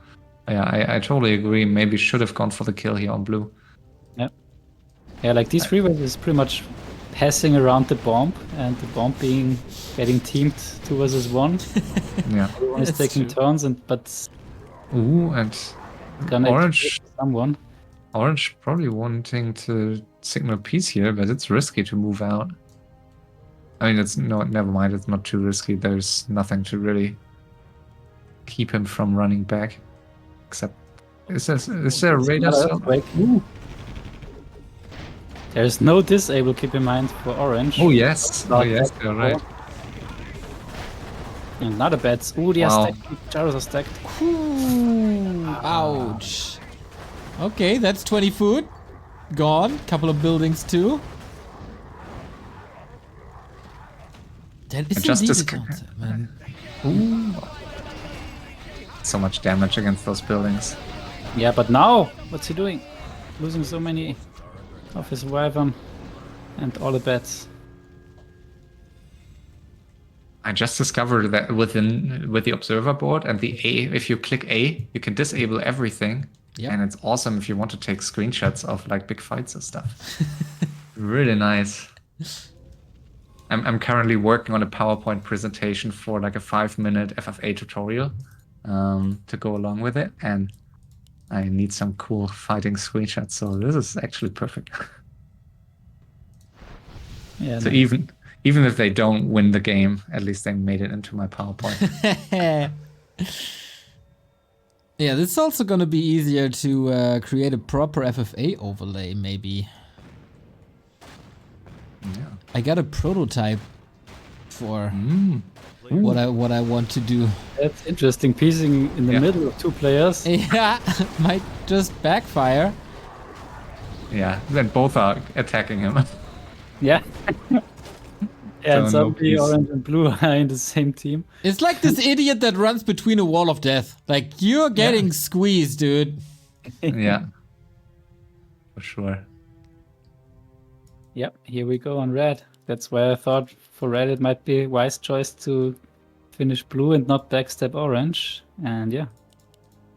yeah, I totally agree. Maybe should have gone for the kill here on blue. Yeah, like these freeways is pretty much passing around the bomb, and the bomb getting teamed 2 versus 1. Yeah. Everyone is That's taking true. turns, but Ooh, and gonna Orange someone. Orange probably wanting to signal peace here, but it's risky to move out. I mean, never mind. It's not too risky. There's nothing to really keep him from running back, except is there a radar cell? Ooh. There's no disable, keep in mind, for Orange. Oh yes, you're right. And another bets. Ooh, they are Wow. stacked. Gyros are stacked. Ooh, ouch. Okay, that's 20 food. Gone. Couple of buildings too. That is just indeed as- a counter, man. Ooh. So much damage against those buildings. Yeah, but now, what's he doing? Losing so many of his Wyvern and all the bets. I just discovered that with the observer board and the A, if you click A, you can disable everything. Yep. And it's awesome if you want to take screenshots of like big fights and stuff. Really nice. I'm currently working on a PowerPoint presentation for like a 5-minute FFA tutorial to go along with it, and I need some cool fighting screenshots. So this is actually perfect. Yeah, So nice. even if they don't win the game, at least they made it into my PowerPoint. Yeah, this is also gonna be easier to create a proper FFA overlay, maybe. Yeah. I got a prototype for Mm. what I want to do. That's interesting. Piecing in the Yeah. middle of 2 players. Yeah, might just backfire. Yeah, then both are attacking him. Yeah. Yeah, and So no suddenly peace. orange and blue are in the same team. It's like this idiot that runs between a wall of death. Like, you're getting squeezed, dude. Yeah, for sure. Yep, here we go on red. That's why I thought for red it might be a wise choice to finish blue and not backstep orange. And yeah,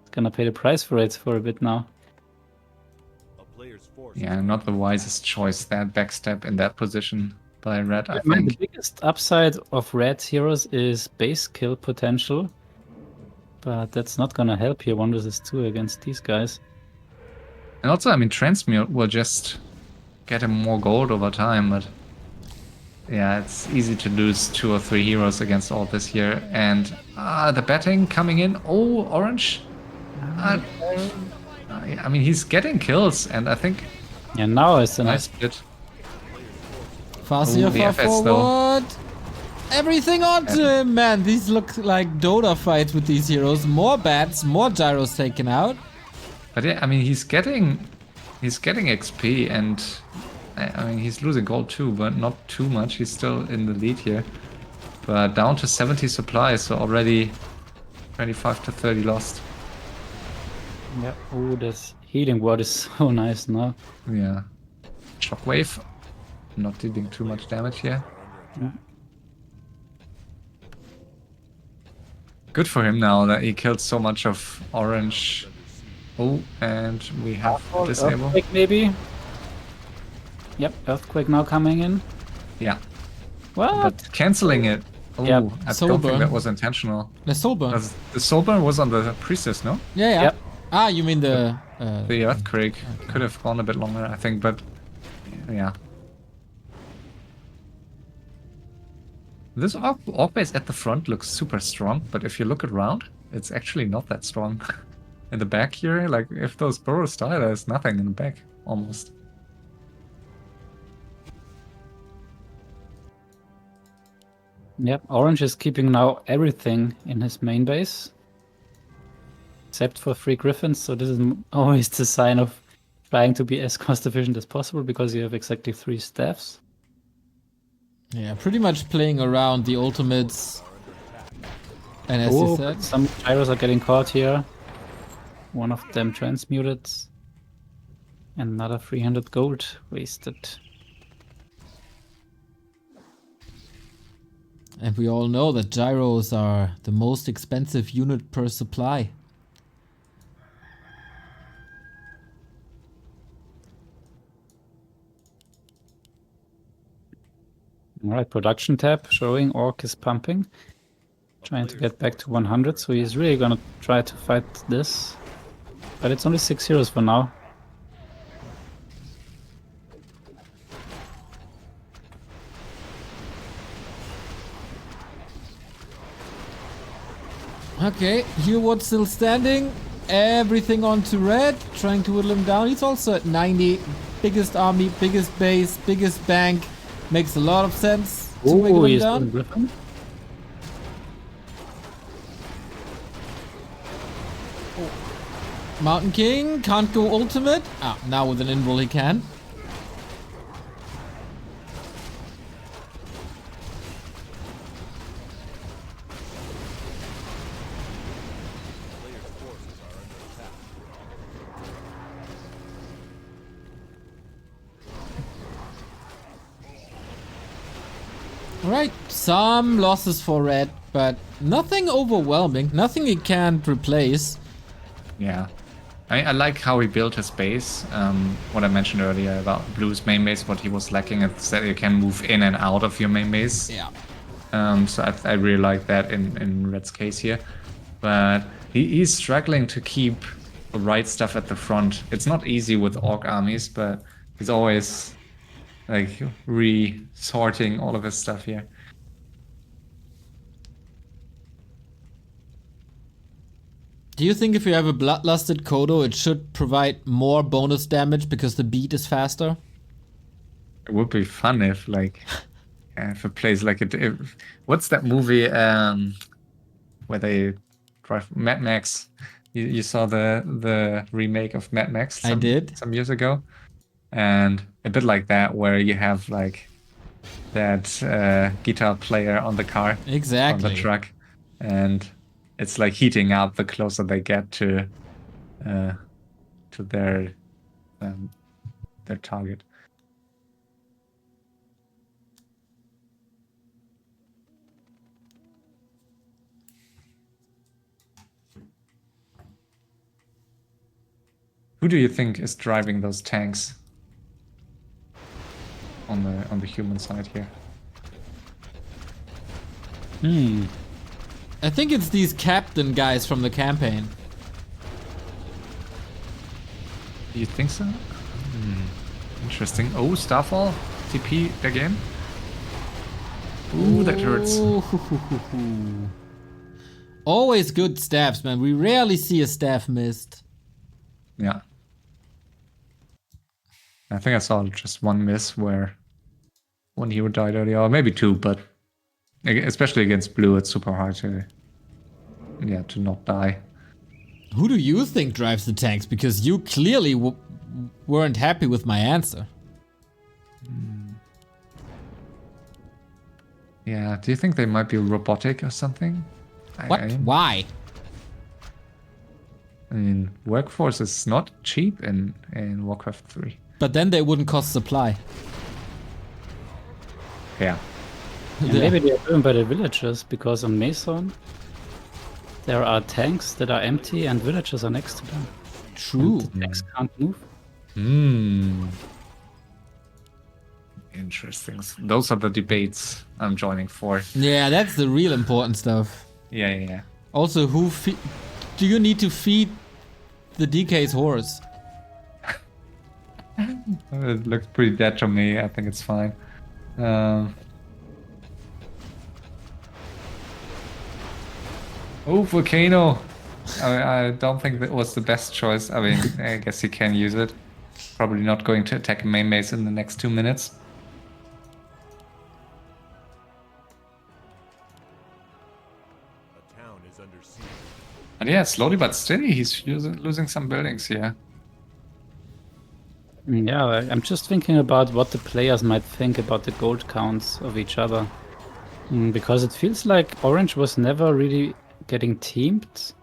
it's gonna pay the price for it for a bit now. A player's forces Yeah, not the wisest choice, that backstep in that position by red, I I mean, the think. biggest upside of red's heroes is base kill potential. But that's not gonna help here 1 versus 2 against these guys. And also, I mean, Transmute will just get him more gold over time, but yeah, it's easy to lose 2 or 3 heroes against all this here. And the betting coming in. Oh, orange. I mean, he's getting kills, and I think Yeah, now it's a nice nice. split. Farseer Ooh, the far FS though. forward. Everything onto him, man. These look like Dota fights with these heroes. More bats, more gyros taken out. But yeah, I mean, he's getting XP, and I mean, he's losing gold too, but not too much. He's still in the lead here, but down to 70 supplies, so already 25 to 30 lost. Yeah. Oh, this healing ward is so nice now. Yeah, shockwave, not dealing too much damage here. Yeah. Good for him now that he killed so much of orange. Oh, and we have a disable. Earthquake maybe. Yep, earthquake now coming in. Yeah, What? but canceling it. Oh, Yep. I Soul don't think burn. that was intentional. The soul burn. The soul burn was on the priestess, no? Yeah, yeah. Yep. Ah, you mean the... The earthquake could have gone a bit longer, I think, but yeah. This orc base at the front looks super strong, but if you look around, it's actually not that strong. In the back here, like if those burrows die, there's nothing in the back, almost. Yep, orange is keeping now everything in his main base. Except for 3 griffins, so this is always the sign of trying to be as cost efficient as possible because you have exactly 3 staffs. Yeah, pretty much playing around the ultimates. And as you said... Some gyros are getting caught here. One of them transmuted. Another 300 gold wasted. And we all know that gyros are the most expensive unit per supply. Alright, production tab showing orc is pumping. Trying to get back to 100, so he's really gonna try to fight this. But it's only 6 heroes for now. Okay, Hereward still standing. Everything onto red, trying to whittle him down. He's also at 90. Biggest army, biggest base, biggest bank. Makes a lot of sense to wiggle him he's down. doing Griffin. Mountain King can't go ultimate. Ah, now with an invul he can. Alright, some losses for red, but nothing overwhelming, nothing he can't replace. Yeah. I like how he built his base. What I mentioned earlier about Blue's main base, what he was lacking is that you can move in and out of your main base. Yeah. So I really like that in Red's case here. But he's struggling to keep the right stuff at the front. It's not easy with orc armies, but he's always like resorting all of his stuff here. Do you think if you have a bloodlusted Kodo, it should provide more bonus damage because the beat is faster? It would be fun if like if it plays like it. What's that movie where they drive Mad Max? You saw the remake of Mad Max I did. some years ago, and a bit like that, where you have like that guitar player on the car, on Exactly. the truck, and it's like heating up the closer they get to their target. Who do you think is driving those tanks on the human side here? I think it's these captain guys from the campaign. Do you think so? Interesting. Oh, Starfall TP again. Ooh, that hurts. Ooh. Always good staffs, man. We rarely see a staff missed. Yeah. I think I saw just one miss where one hero died earlier, or maybe two, but especially against blue, it's super hard to not die. Who do you think drives the tanks? Because you clearly weren't happy with my answer. Yeah, do you think they might be robotic or something? What? Why? I mean, workforce is not cheap in Warcraft 3. But then they wouldn't cost supply. Yeah. And maybe they are driven by the villagers, because on Mason there are tanks that are empty and villagers are next to them. True. And the tanks can't move. Interesting. Those are the debates I'm joining for. Yeah, that's the real important stuff. Yeah. Also, do you need to feed the DK's horse? It looks pretty dead to me. I think it's fine. Oh, Volcano! I don't think that was the best choice. I mean, I guess he can use it. Probably not going to attack main base in the next 2 minutes. A town is under siege. And yeah, slowly but steady, he's losing some buildings here. Yeah, I'm just thinking about what the players might think about the gold counts of each other. Because it feels like Orange was never really getting teamed.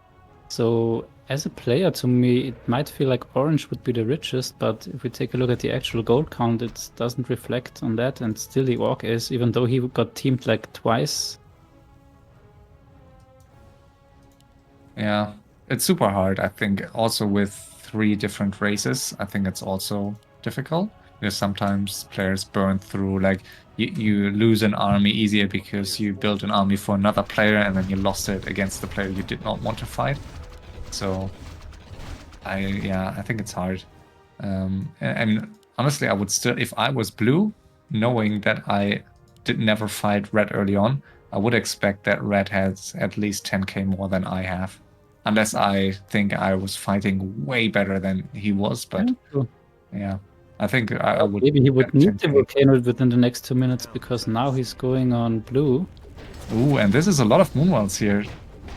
So as a player, to me, it might feel like Orange would be the richest, but if we take a look at the actual gold count, it doesn't reflect on that, and still the Orc is, even though he got teamed like twice. Yeah, it's super hard, I think, also with 3 different races. I think it's also difficult, because sometimes players burn through, like, you lose an army easier because you built an army for another player and then you lost it against the player you did not want to fight. So, I think it's hard. And honestly, I would still, if I was blue, knowing that I did never fight red early on, I would expect that red has at least 10k more than I have. Unless I think I was fighting way better than he was, but yeah. I think I would. Maybe he would get need the 10K. volcano within the next 2 minutes, because now he's going on blue. Ooh, and this is a lot of moonwells here.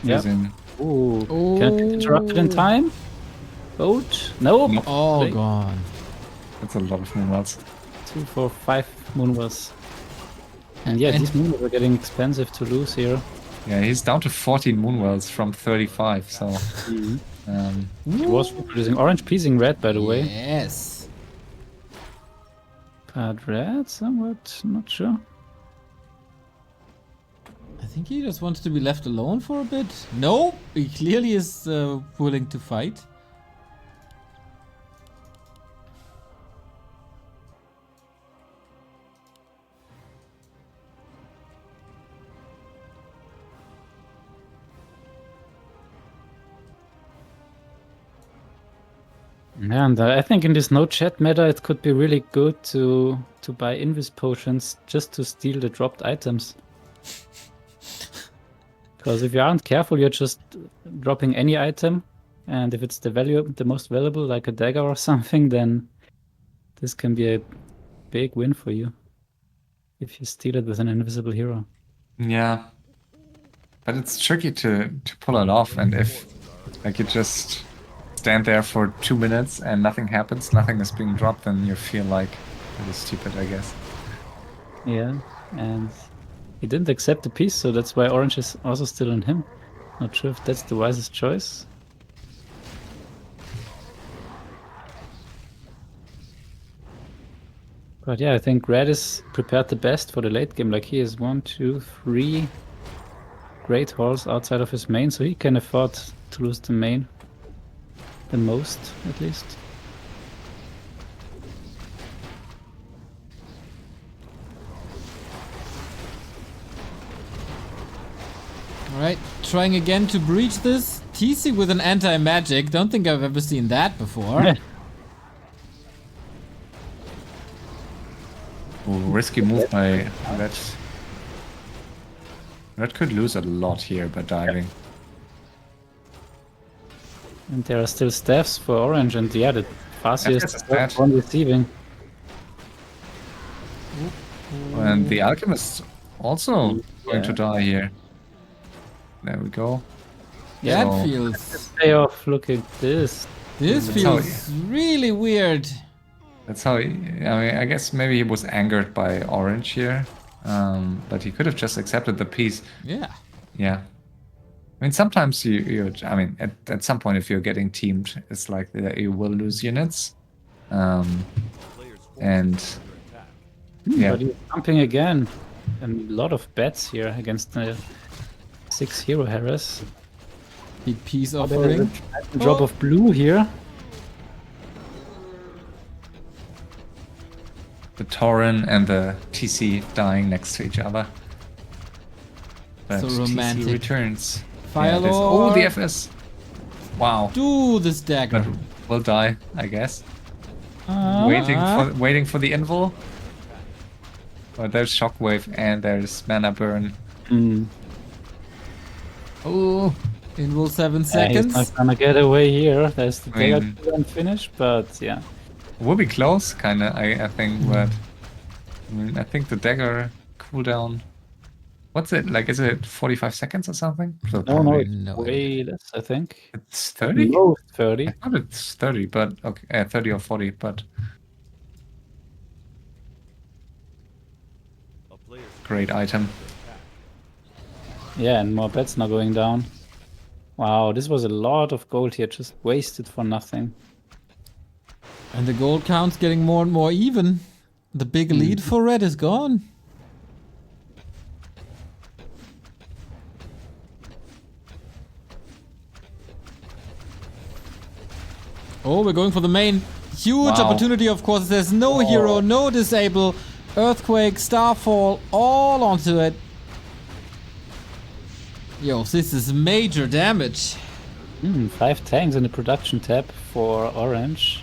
Yep. Using- Ooh. Can it be interrupted in time? Boat? Nope. Nope. Oh, Great. God. That's a lot of moonwells. 2, 4, 5 moonwells. And yeah, these moonwells are getting expensive to lose here. Yeah, he's down to 14 moonwells from 35, so... He was reproducing orange piecing red, by the way. Yes. But red, somewhat, not sure. I think he just wants to be left alone for a bit. No, he clearly is willing to fight. Yeah, and I think in this no chat meta, it could be really good to buy invis potions just to steal the dropped items. Because if you aren't careful, you're just dropping any item, and if it's the most valuable, like a dagger or something, then this can be a big win for you. if you steal it with an invisible hero. Yeah. But it's tricky to pull it off, and if like you just stand there for 2 minutes and nothing happens, nothing is being dropped, then you feel like it was stupid, I guess. Yeah, and he didn't accept the piece, so that's why orange is also still on him. Not sure if that's the wisest choice. But yeah, I think red is prepared the best for the late game. Like he has 1, 2, 3 great halls outside of his main, so he can afford to lose the main. The most, at least. Alright, trying again to breach this. TC with an anti-magic. Don't think I've ever seen that before. Ooh, risky move by Red. Red could lose a lot here by diving. And there are still staffs for orange, and yeah, the fastest is dead. one receiving. And the alchemist also going to Yeah. die here. There we go. That So- feels... Payoff, look at this. This That's how feels really weird. That's how I mean, I guess maybe he was angered by orange here. But he could have just accepted the piece. Yeah. Yeah. I mean, sometimes I mean, at some point, if you're getting teamed, it's like that you will lose units. And yeah, But he's jumping again. A lot of bets here against the 6 hero Harris. Big piece There's offering. a drop of blue here. the Tauren and the TC dying next to each other. But So TC romantic. returns. Fire there's- Lord. Oh, the FS. Wow. Do this dagger. But will die, I guess. Uh, Waiting for the invul. Oh, there's shockwave and there's mana burn. hmm. Oh, invul 7 Yeah, he's seconds. not gonna get away here. There's the I mean- dagger still unfinished, but yeah. Will be close, kinda, I think, but I mean, I think the dagger cooldown. What's it like? Is it 45 seconds or something? So No, probably it's No way less, I think. it's 30. Low I 30. thought it's 30, but okay, 30 or 40, but A player's great item. Yeah, and more bets now going down. Wow, this was a lot of gold here, just wasted for nothing. And the gold count's getting more and more even. The big lead for red is gone. Oh, we're going for the main. Huge Wow. opportunity, of course. There's no hero, no disable. Earthquake, Starfall, all onto it. Yo, this is major damage. 5 tanks in the production tab for orange.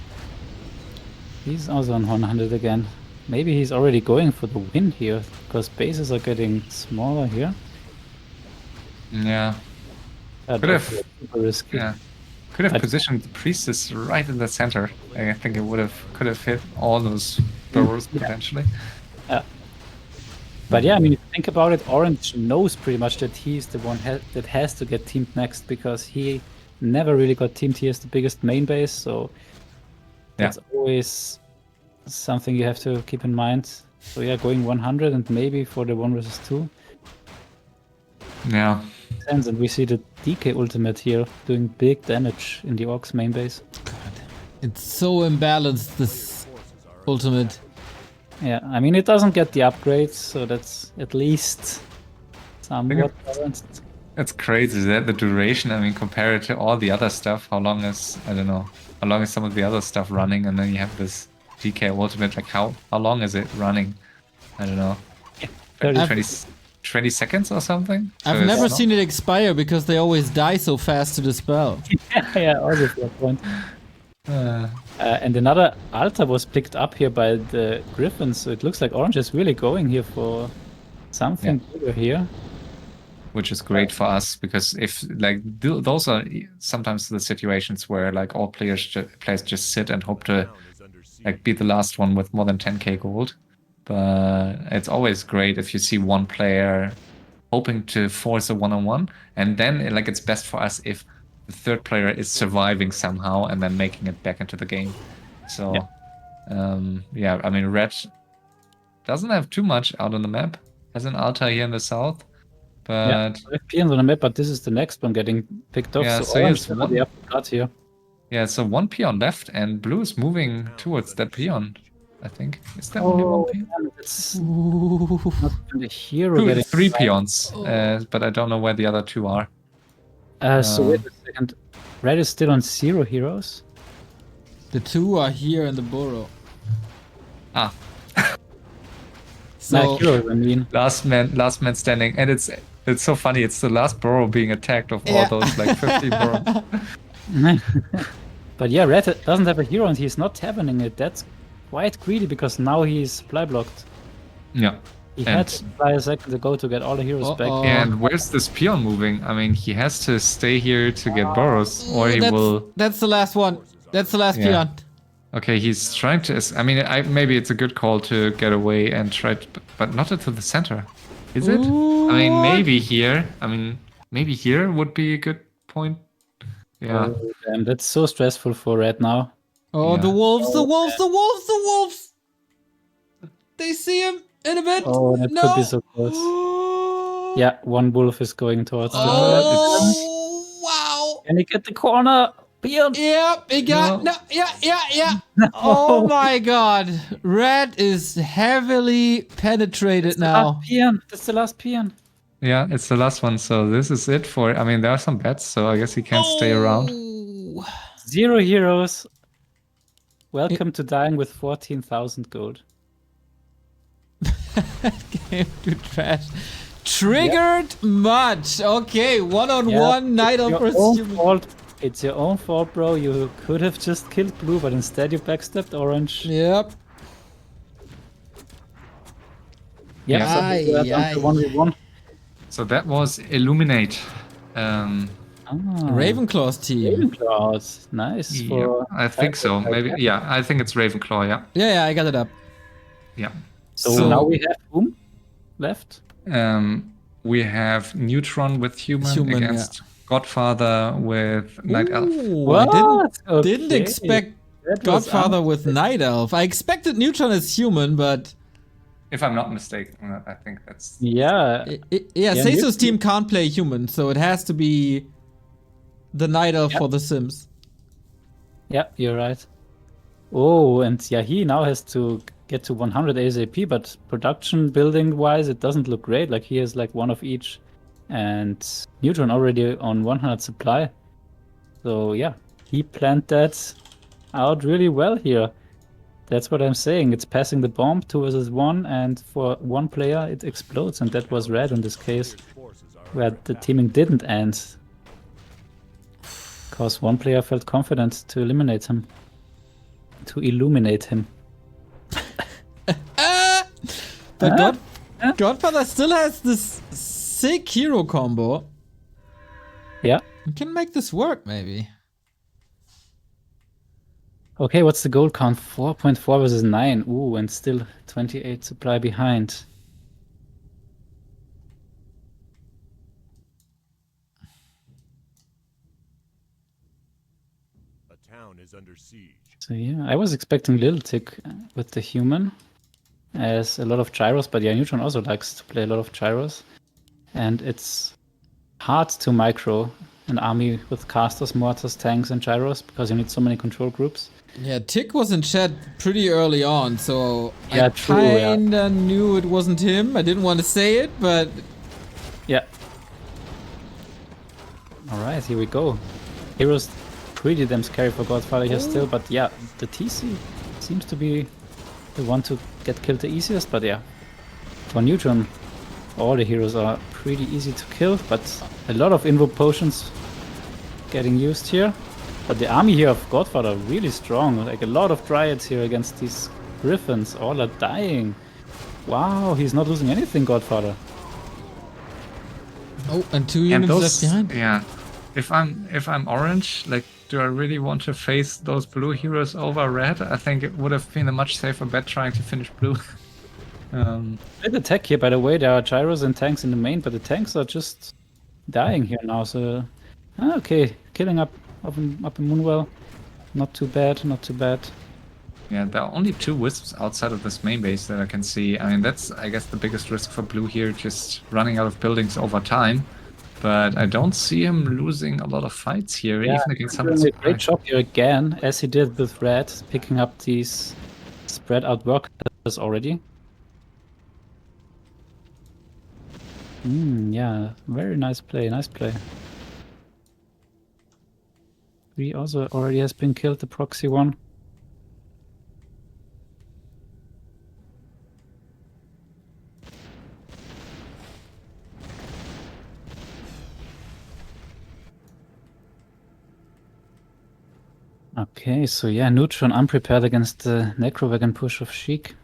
He's also on 100 again. Maybe he's already going for the win here, because bases are getting smaller here. Yeah, That Could was have- super risky. yeah. Could have I- positioned the priestess right in the center. I think it could have hit all those burrows potentially. But yeah, I mean, if you think about it, orange knows pretty much that he's the one that has to get teamed next, because he never really got teamed. He has the biggest main base, so that's always something you have to keep in mind. So yeah, going 100 and maybe for the 1 versus 2. Yeah. And we see the DK ultimate here doing big damage in the Orcs main base. It's so imbalanced, this ultimate. Yeah, I mean, it doesn't get the upgrades, so that's at least somewhat balanced. It's crazy that the duration, I mean, compared to all the other stuff, how long is, I don't know, how long is some of the other stuff running, and then you have this DK ultimate, like how long is it running? I don't know. 30. 20 seconds or something? So I've it's never not- seen it expire because they always die so fast to dispel. Yeah, also fair point. And another altar was picked up here by the Griffins, so it looks like orange is really going here for something bigger here. Which is great for us, because if like those are sometimes the situations where like all players just sit and hope to town is under siege. like be the last one with more than 10k gold. but it's always great if you see one player hoping to force a one-on-one, and then like it's best for us if the third player is surviving somehow and then making it back into the game. So yeah, I mean red doesn't have too much out on the map. Has an altar here in the south, but 5 peons on the map, but this is the next one getting picked off. Yeah, so so orange here's the upper cut here. yeah, so one peon left, and blue is moving towards that peon. I think is there only one peon? It's not even the hero getting 3 peons, but I don't know where the other 2 are. So wait a second. Red is still on 0 heroes. The 2 are here in the burrow. Ah, So Heroes, I mean. last man standing, and it's so funny. It's the last burrow being attacked of all those like 50 burrows. But yeah, Red doesn't have a hero and he's not taverning it. That's quite greedy because now he's supply blocked. Yeah. He And- had supply a second ago to get all the heroes back. And where's this peon moving? I mean, he has to stay here to get burrows, or he will. That's the last one. That's the last Yeah. peon. Okay, he's trying to. I mean, maybe it's a good call to get away and try, but not into the center. Is it? I mean, maybe here. I mean, maybe here would be a good point. Yeah. Oh, damn, that's so stressful for Red now. Oh, Yeah. the wolves, the wolves, the wolves, the wolves! They see him in a bit. Oh, that no. could be so close. Yeah, one wolf is going towards the Oh, wow. Can he get the corner? Peon! Yep, he got no. Yeah. Oh my God, Red is heavily penetrated now. Peon. That's the last peon. Yeah, it's the last one. So this is it for. I mean, there are some bets, so I guess he can't stay around. Oh. 0 heroes. Welcome to dying with 14,000 gold. Game to trash. Triggered much. Okay, one-on-one, Night Your Opera own human. fault. It's your own fault, bro. You could have just killed blue, but instead you backstepped orange. Yep. Yep, Yeah. so we were down to 1v1. So that was Illuminate. Ravenclaw's team. Ravenclaws. Nice. Yeah, For I think so. Maybe. Yeah, I think it's Ravenclaw. Yeah. Yeah, I got it up. Yeah. So now we have whom left? We have Neutron with human, yeah. against Godfather with Night Elf. Ooh, I didn't Okay. expect That was Godfather with Night Elf. I expected Neutron as human, but If I'm not mistaken, I think that's. Yeah. yeah, Yeah, Seiso's team can't play human, so it has to be the Night Elf for The Sims. Yeah, you're right. Oh, and yeah, he now has to get to 100 ASAP, but production building wise, it doesn't look great. Like he has like one of each, and Neutron already on 100 supply. So yeah, he planned that out really well here. That's what I'm saying. It's passing the bomb 2 versus 1, and for one player it explodes, and that was Red in this case, where the teaming didn't end. Because one player felt confident to eliminate him. To illuminate him. But Godfather still has this sick hero combo. Yeah. You can make this work, maybe. Okay, what's the gold count? 4.4 versus 9. Ooh, and still 28 supply behind. A town is under siege. So yeah, I was expecting Little Tick with the human as a lot of gyros, but yeah, Neutron also likes to play a lot of gyros. And it's hard to micro an army with casters, mortars, tanks, and gyros because you need so many control groups. Yeah, Tick was in chat pretty early on, so Yeah, I true, yeah. kinda knew it wasn't him. I didn't want to say it, but Yeah. Alright, here we go. Heroes pretty damn scary for Godfather here still, but yeah, the TC seems to be the one to get killed the easiest, but yeah. For Neutron, all the heroes are pretty easy to kill, but a lot of invo potions getting used here. But the army here of Godfather really strong, like a lot of dryads here against these griffins, all are dying. Wow, he's not losing anything, Godfather. oh, and 2 And units left those, behind. yeah. If I'm orange, like, do I really want to face those blue heroes over red? I think it would have been a much safer bet trying to finish blue. Great attack here, by the way. There are gyros and tanks in the main, but the tanks are just dying here now. So, okay, killing up in Moonwell. Not too bad, not too bad. Yeah, there are only 2 wisps outside of this main base that I can see. I mean, that's, I guess, the biggest risk for blue here, just running out of buildings over time. But I don't see him losing a lot of fights here, Yeah, even against doing something a great job here again, as he did with red, picking up these spread out workers already. Yeah, very nice play, nice play. 3 also already has been killed, the proxy one. Okay, so yeah, Neutron unprepared against the Necrowagon push of Sheik.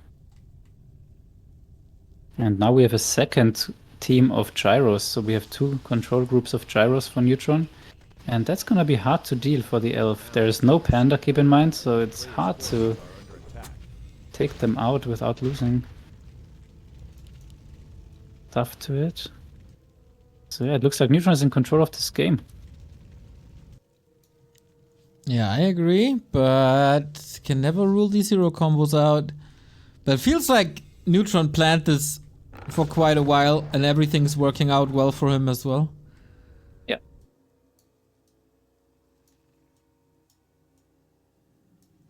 And now we have a second team of gyros, so we have 2 control groups of gyros for Neutron. And that's gonna be hard to deal for the elf. There is no panda, keep in mind, so it's hard to take them out without losing stuff to it. So yeah, it looks like Neutron is in control of this game. Yeah, I agree, but can never rule these hero combos out. But it feels like Neutron planned this for quite a while, and everything's working out well for him as well. Yeah.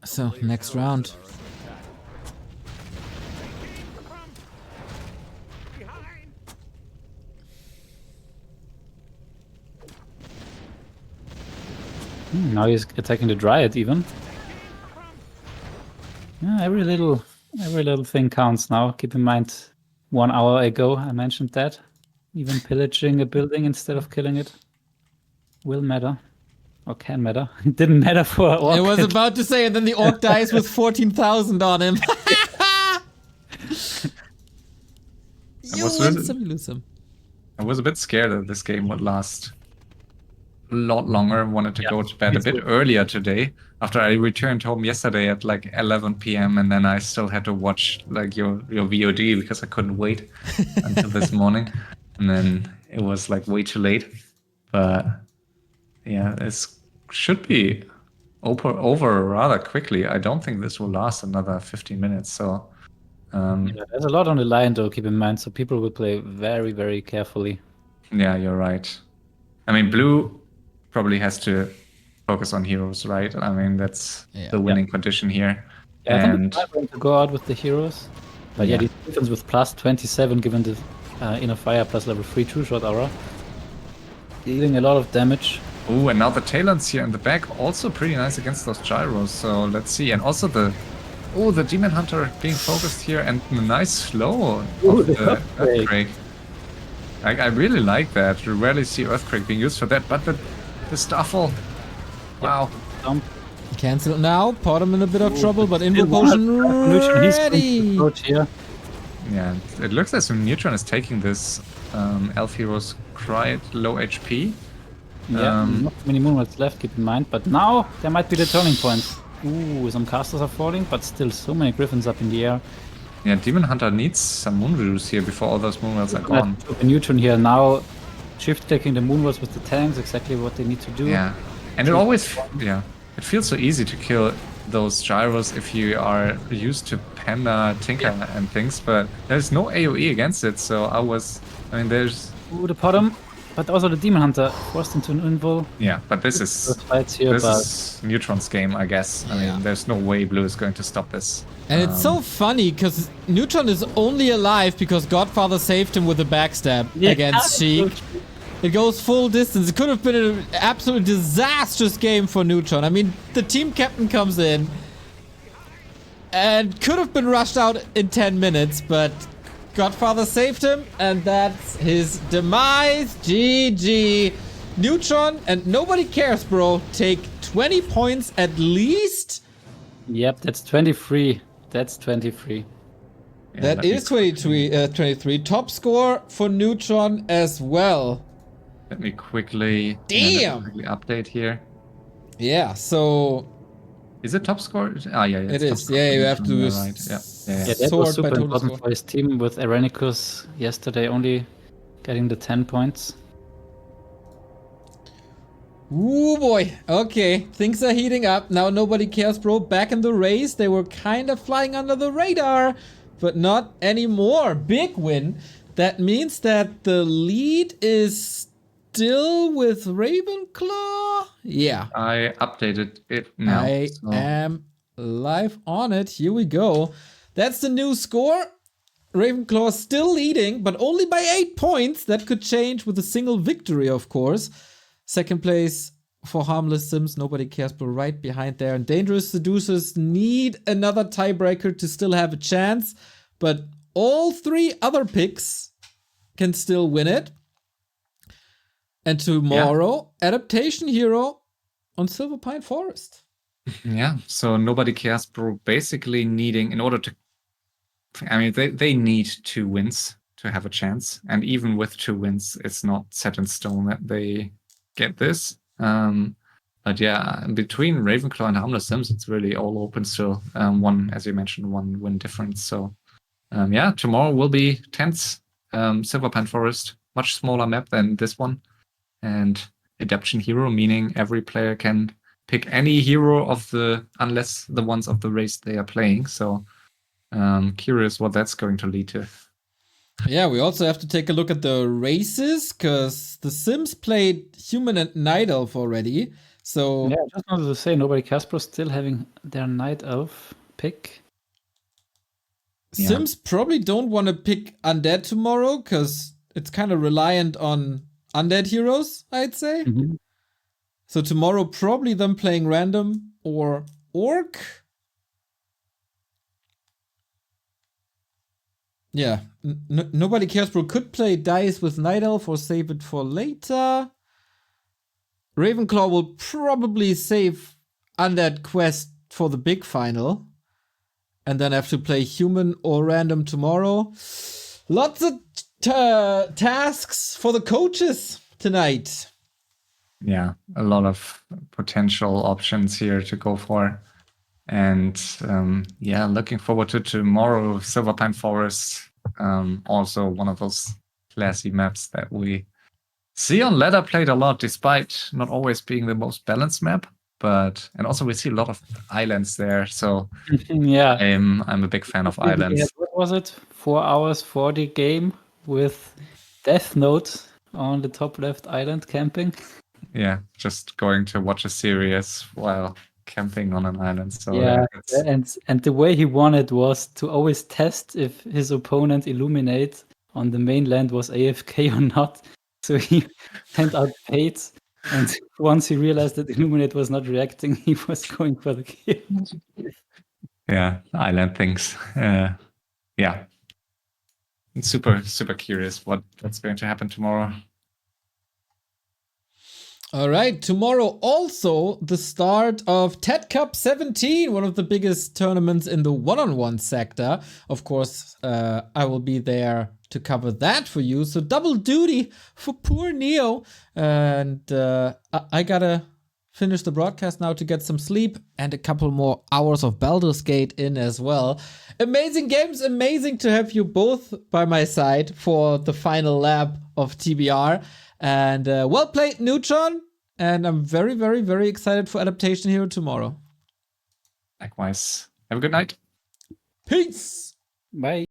So, next round. Now he's attacking the Dryad even. Yeah, every little thing counts now. Keep in mind, 1 hour ago I mentioned that. Even pillaging a building instead of killing it will matter. Or can matter. It didn't matter for Orc. I was about to say, and then the Orc dies with 14,000 on him. You win some, you lose some. I was a bit scared that this game would last a lot longer. Wanted to go to bed a bit earlier today after I returned home yesterday at like 11 p.m. and then I still had to watch like your VOD because I couldn't wait until this morning. And then it was like way too late. But yeah, this should be over rather quickly. I don't think this will last another 15 minutes. So yeah, there's a lot on the line though, keep in mind. So people will play very, very carefully. yeah, you're right. I mean, blue probably has to focus on heroes, right? I mean, that's the winning condition here. Yeah, And I think I'm going to go out with the heroes. But yeah, these defense with plus 27 given the inner fire plus level 3 2-shot aura. Dealing a lot of damage. oh, and now the Talons here in the back also pretty nice against those gyros. So let's see. And also the Demon Hunter being focused here and a nice slow of the Earthquake. I really like that. You rarely see Earthquake being used for that, but the Staffel. Wow. Cancel now. Pot him in a bit of trouble, but Invoke Potion ready. Yeah, it looks as if Neutron is taking this Elf Heroes quite low HP. Yeah, not many moonlights left, keep in mind. But now there might be the turning point. Ooh, some casters are falling, but still so many Griffins up in the air. Yeah, Demon Hunter needs some Moonwheels here before all those Moonwheels are gone. The Neutron here now shift taking the Moonwheels with the tanks, exactly what they need to do. Yeah, and it always, it feels so easy to kill those gyros if you are used to Panda, Tinker and things, but there's no AoE against it, so I mean, there's... Ooh, the bottom, but also the Demon Hunter forced into an invul. Yeah, but this is Neutron's game, I guess. I mean, there's no way Blue is going to stop this. And it's so funny, because Neutron is only alive because Godfather saved him with a backstab against Sheik. It goes full distance. It could have been an absolute disastrous game for Neutron. I mean, the team captain comes in and could have been rushed out in 10 minutes, but Godfather saved him, and that's his demise. GG. Neutron, and nobody cares, bro, take 20 points at least? Yep, that's 23. That's 23. Yeah, that is 23. Top score for Neutron as well. Let me quickly Damn! quickly update here. Yeah, so Is it top score? Ah, yeah, It it's top is. score. Yeah, you have to Yeah, right. Yeah. Yeah, that sort was by super total important score. for his team with Irenicus yesterday only getting the 10 points. Ooh boy. Okay, things are heating up. Now nobody cares, bro. Back in the race. They were kind of flying under the radar, but not anymore. Big win. That means that the lead is still with Ravenclaw. Yeah. I updated it now. I So am live on it. Here we go. That's the new score. Ravenclaw still leading, but only by 8 points. That could change with a single victory, of course. Second place for Harmless Sims, nobody cares, but right behind there. And Dangerous Seducers need another tiebreaker to still have a chance. But all 3 other picks can still win it. And tomorrow, Adaptation Hero on Silver Pine Forest. yeah, so nobody cares, bro. Basically needing, in order to, I mean, they need 2 wins to have a chance. And even with 2 wins, it's not set in stone that they get this. But yeah, between Ravenclaw and Harmless Sims, it's really all open still. One, as you mentioned, 1 win difference. So yeah, tomorrow will be tense. Silver Pine Forest, much smaller map than this one. And Adaptation Hero, meaning every player can pick any hero of unless the ones of the race they are playing. So curious what that's going to lead to. Yeah, we also have to take a look at the races, because the Sims played Human and Night Elf already. So Yeah, I just wanted to say, nobody cares, bro, still having their Night Elf pick. Sims probably don't want to pick Undead tomorrow, because it's kind of reliant on Undead heroes, I'd say. Mm-hmm. So tomorrow, probably them playing random or Orc. Yeah, nobody cares, bro. Could play Dice with Night Elf or save it for later. Ravenclaw will probably save Undead Quest for the big final. And then have to play Human or Random tomorrow. Lots of tasks for the coaches tonight. Yeah, a lot of potential options here to go for. And yeah, looking forward to tomorrow, Silver Pine Forest. Also one of those classy maps that we see on ladder played a lot, despite not always being the most balanced map. And also we see a lot of islands there. So Yeah. I'm a big fan of islands. What was it? 4 hours 40 game with Death Note on the top left island camping. Yeah, just going to watch a series while camping on an island. So Yeah, it's- and the way he won it was to always test if his opponent Illuminate on the mainland was AFK or not. So he sent out Fates, and once he realized that Illuminate was not reacting, he was going for the kill. yeah, island things. Yeah. Super curious what's going to happen tomorrow. All right, tomorrow also the start of TED Cup 17, one of the biggest tournaments in the one-on-one sector. Of course, I will be there to cover that for you. So double duty for poor Neo. And I gotta finish the broadcast now to get some sleep and a couple more hours of Baldur's Gate in as well. Amazing games, amazing to have you both by my side for the final lap of TBR. And well played, Neutron. And I'm very, very, very excited for Adaptation Hero tomorrow. Likewise. Have a good night. Peace! Bye.